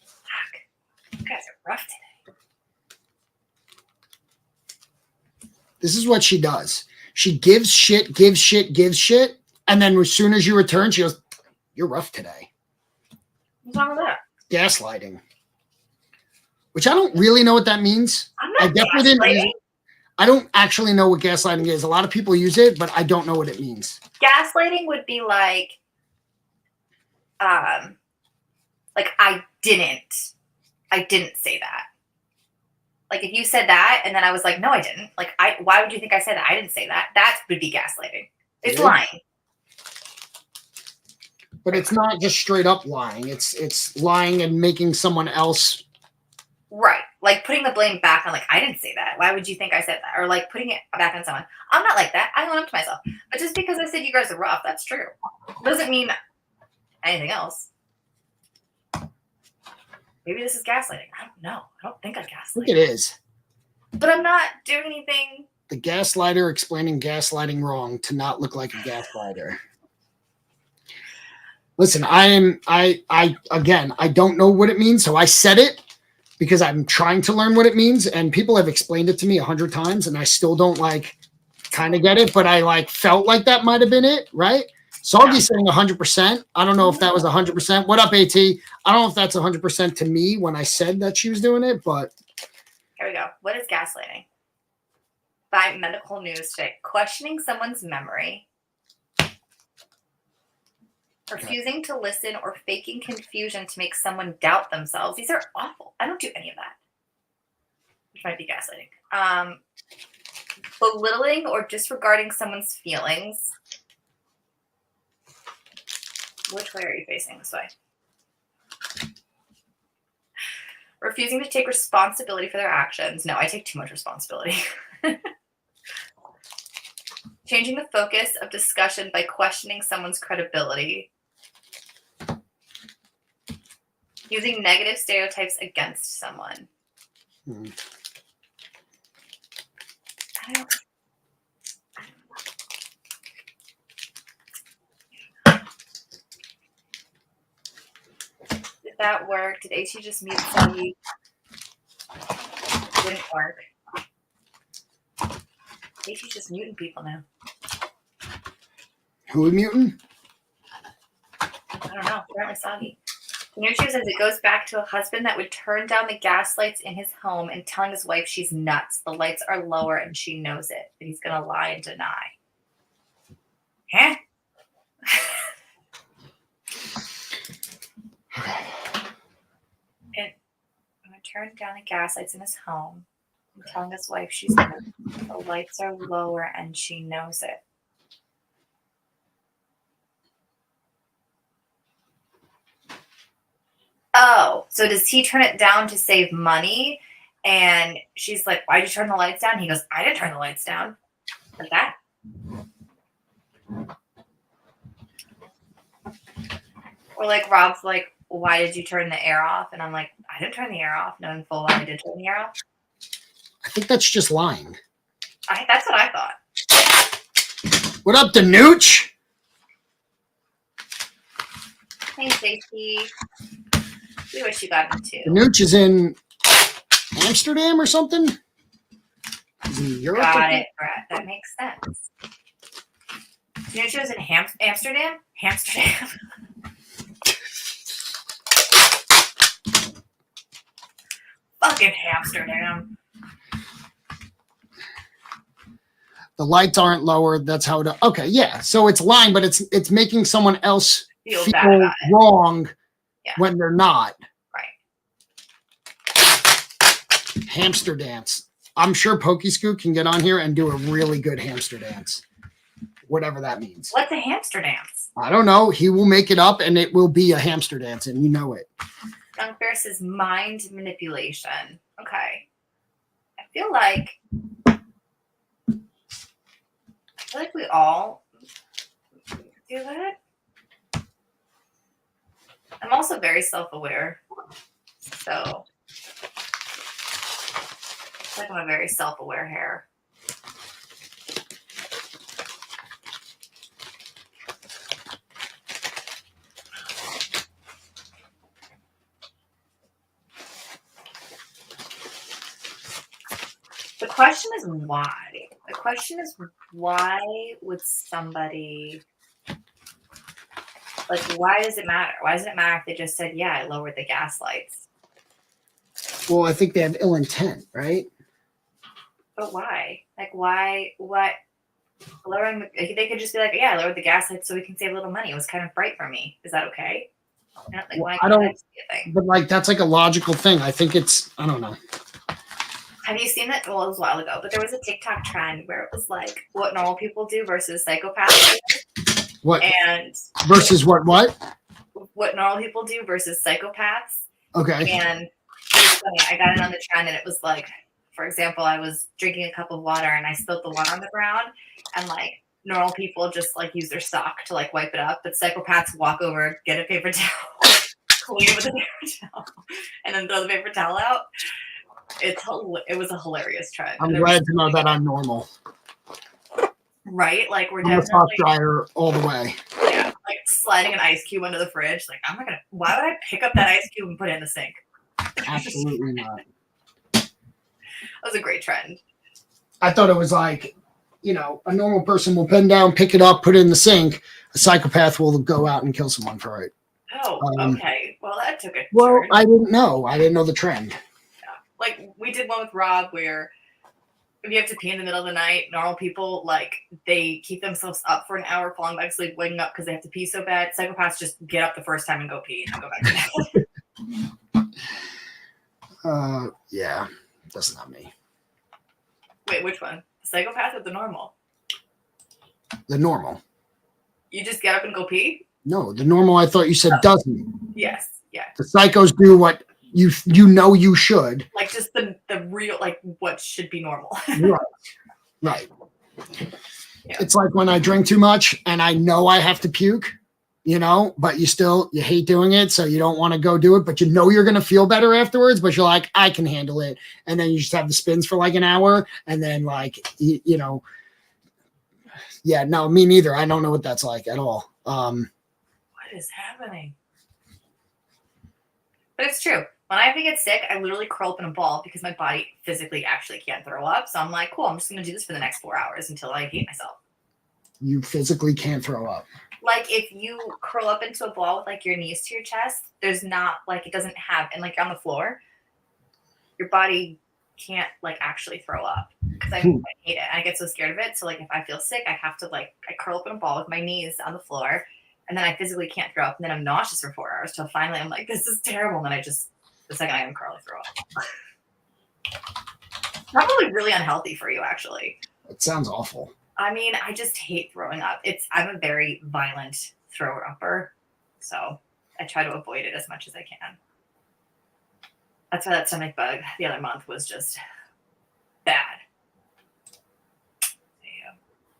Fuck. rough today. This is what she does. She gives shit, and then as soon as you return, she goes, "You're rough today." What's wrong with that? Gaslighting. Which I don't really know what that means. I'm I not definitely didn't use gaslighting. it. I don't actually know what gaslighting is. A lot of people use it, but I don't know what it means. Gaslighting would be like I didn't say that. Like if you said that and then I was like, no, I didn't. Like why would you think I said that? I didn't say that. That would be gaslighting. It's Yeah. lying. But it's not just straight up lying. It's lying and making someone else. Right. Like putting the blame back on like, I didn't say that. Why would you think I said that? Or like putting it back on someone. I'm not like that. I own up to myself. But just because I said you guys are rough, that's true. Doesn't mean anything else. Maybe this is gaslighting. I don't know. I don't think I I think gaslight. it is. But I'm not doing anything. The gaslighter explaining gaslighting wrong to not look like a gaslighter. Listen, I don't know what it means, so I said it because I'm trying to learn what it means, and people have explained it to me 100 times, and I still don't kind of get it, but I felt like that might have been it, right? Soggy's saying 100%. I don't know if that was 100%. What up, AT? I don't know if that's 100% to me when I said that she was doing it, but Here we go. What is gaslighting? By Medical News today. Questioning someone's memory, refusing to listen, or faking confusion to make someone doubt themselves. These are awful. I don't do any of that. Which might be gaslighting. Belittling or disregarding someone's feelings. Which way are you facing? This way. Refusing to take responsibility for their actions. No, I take too much responsibility. Changing the focus of discussion by questioning someone's credibility. Using negative stereotypes against someone. I don't. Did that work? Did HE just mute Soggy? Didn't work. HE's just muting people now. who are muting? I don't know. Apparently Soggy. Nuccio says it goes back to a husband that would turn down the gas lights in his home and telling his wife she's nuts. The lights are lower and she knows it, but he's going to lie and deny. Huh? And I'm going to turn down the gas lights in his home and telling his wife she's nuts. The lights are lower and she knows it. Oh, so does he turn it down to save money? And she's like, why'd you turn the lights down? He goes, I didn't turn the lights down. Like that. Or like Rob's like, why did you turn the air off? And I'm like, I didn't turn the air off. Knowing full well I did turn the air off. I think that's just lying. That's what I thought. What up, the nooch? Hey, Stacy. We wish you got him too. The nooch is in Amsterdam or something? Is he in Europe? Got it, Brett. That makes sense. You know she was in Amsterdam? Amsterdam. Fucking Amsterdam. The lights aren't lower. That's how it. Okay, yeah. So it's lying, but it's making someone else Feel feel bad about it. wrong Yeah. when they're not. Right. Hamster dance. I'm sure Pokey Scoot can get on here and do a really good hamster dance, whatever that means. What's a hamster dance? I don't know. He will make it up, and it will be a hamster dance, and you know it. Young Ferris is mind manipulation. Okay. I feel like we all do that. I'm also very self-aware. So I feel like I'm a very self-aware hair. question is why. The question is why would somebody like? Why does it matter? Why does it matter if they just said, "Yeah, I lowered the gas lights"? Well, I think they have ill intent, right? But why? Like, why? What? Lowering? They could just be like, "Yeah, I lowered the gas lights so we can save a little money. It was kind of bright for me. Is that okay?" Like, Well, why I can't don't- that just be a thing? But like that's like a logical thing. I think it's I don't know. Have you seen that? Well, it was a while ago, but there was a TikTok trend where it was like what normal people do versus psychopaths, What and versus what? what normal people do versus psychopaths. Okay. And it was funny. I got it on the trend, and it was like, for example, I was drinking a cup of water and I spilled the water on the ground, and like normal people just like use their sock to like wipe it up, but psychopaths walk over, get a paper towel, clean it with a paper towel, and then throw the paper towel out. It was a hilarious trend. I'm And there glad was- to know that I'm normal. right? Like we're I'm a sock definitely dryer all the way. yeah, like sliding an ice cube under the fridge. Like I'm not gonna. Why would I pick up that ice cube and put it in the sink? Absolutely not. That was a great trend. I thought it was like, you know, a normal person will bend down, pick it up, put it in the sink. A psychopath will go out and kill someone for it. Oh, okay. Well, that took a Well, turn. I didn't know. I didn't know the trend. Like we did one with Rob where if you have to pee in the middle of the night, normal people like they keep themselves up for an hour, falling back asleep, waking up because they have to pee so bad. Psychopaths just get up the first time and go pee and go back to bed. Yeah, that's not me. Wait, which one? The psychopath or the normal? The normal. You just get up and go pee? No, the normal. I thought you said doesn't. Yes. Yeah. The psychos do what you know you should. Like just the real like what should be normal. Right. Yeah. It's like when I drink too much and I know I have to puke, you know, but you hate doing it, so you don't want to go do it, but you know you're gonna feel better afterwards, but you're like, I can handle it, and then you just have the spins for like an hour, and then like you know, yeah, no, me neither. I don't know what that's like at all. What is happening? But it's true. When I have to get sick, I literally curl up in a ball because my body physically actually can't throw up. So I'm like, cool, I'm just going to do this for the next 4 hours until I hate myself. You physically can't throw up. Like if you curl up into a ball with like your knees to your chest, there's not like it doesn't have, and like on the floor, your body can't like actually throw up because I hate it. I get so scared of it. So like if I feel sick, I have to like, I curl up in a ball with my knees on the floor, and then I physically can't throw up. And then I'm nauseous for 4 hours till finally I'm like, this is terrible. And then I just, the second I uncurl, I throw up. Probably really unhealthy for you, actually. It sounds awful. I mean, I just hate throwing up. I'm a very violent thrower upper, so I try to avoid it as much as I can. That's why that stomach bug the other month was just bad. Yeah.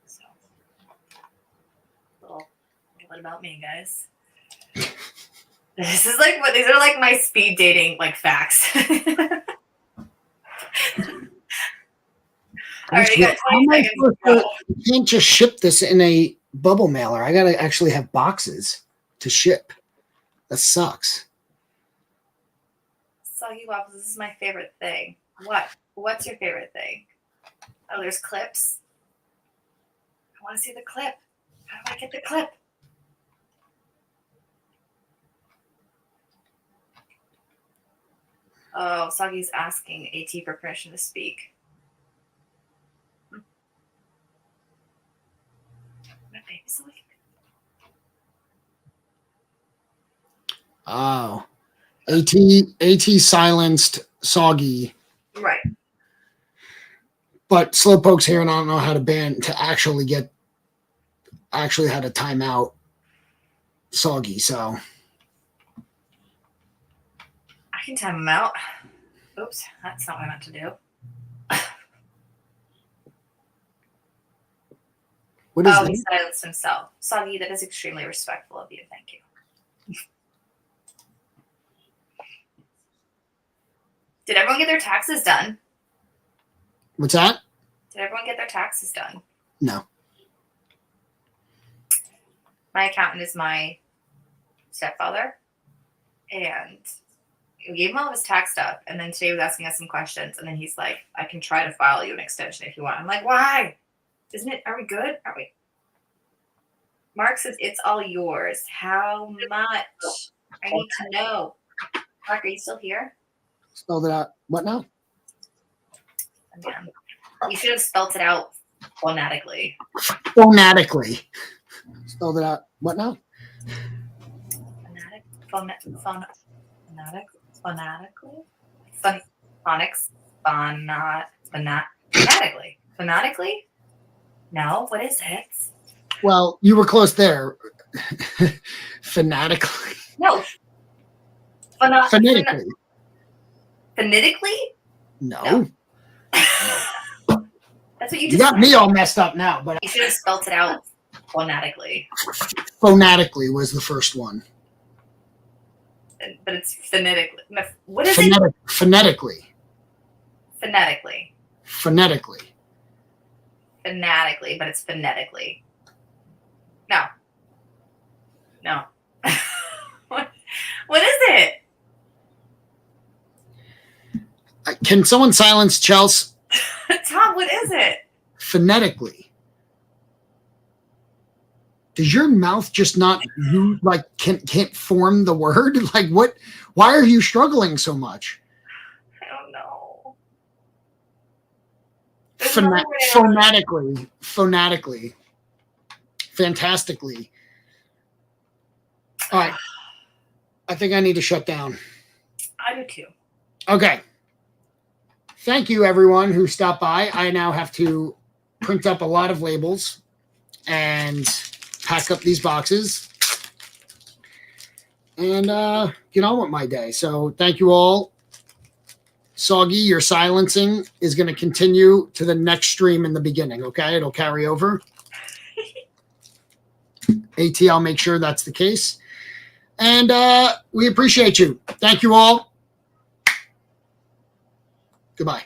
So, what about me, guys? This is like what these are like my speed dating like facts. All right, you got 20 seconds to go. You can't just ship this in a bubble mailer. I gotta actually have boxes to ship. That sucks. Soggy waffles, this is my favorite thing. What? What's your favorite thing? Oh, there's clips. I want to see the clip. How do I get the clip? Oh, Soggy's asking AT for permission to speak. My baby's awake. Oh. AT silenced Soggy, Right. but Slowpoke's here, and I don't know how to ban to actually how to time out Soggy. So I can time him out. Oops, that's not what I meant to do. what is Oh, he this? silenced himself. Soggy, that is extremely respectful of you. Thank you. Did everyone get their taxes done? What's that? Did everyone get their taxes done? No. My accountant is my stepfather, and We gave him all of his tax stuff, and then today he was asking us some questions, and then he's like, I can try to file you an extension if you want. I'm like, why? Isn't it? Are we good? Are we? Mark says, it's all yours. How much? I need to know. Mark, are you still here? Spelled it out. What now? Again. You should have spelt it out phonetically. Phonetically. Spelled it out. What now? Phonetically? Phonetically? No, what is it? Well, you were close there. Fanatically. No. Phonetically. Phonetically? No. That's what you You just got me all messed up now, but You should have spelt it out phonetically. phonetically was the first one. But it's phonetically. What is it? Phonetically. Phonetically. Phonetically. Phonetically, but it's phonetically. No. No. What is it? Can someone silence Chelsea? Tom, what is it? Phonetically. Does your mouth just not like can't form the word? Like what? Why are you struggling so much? I don't know. Phonetically. Fantastically. All right. I think I need to shut down. I do too. Okay. Thank you, everyone who stopped by. I now have to print up a lot of labels and pack up these boxes and get on with my day. So thank you all. Soggy, your silencing is going to continue to the next stream in the beginning, okay? It'll carry over. AT, I'll make sure that's the case. And we appreciate you. Thank you all. Goodbye.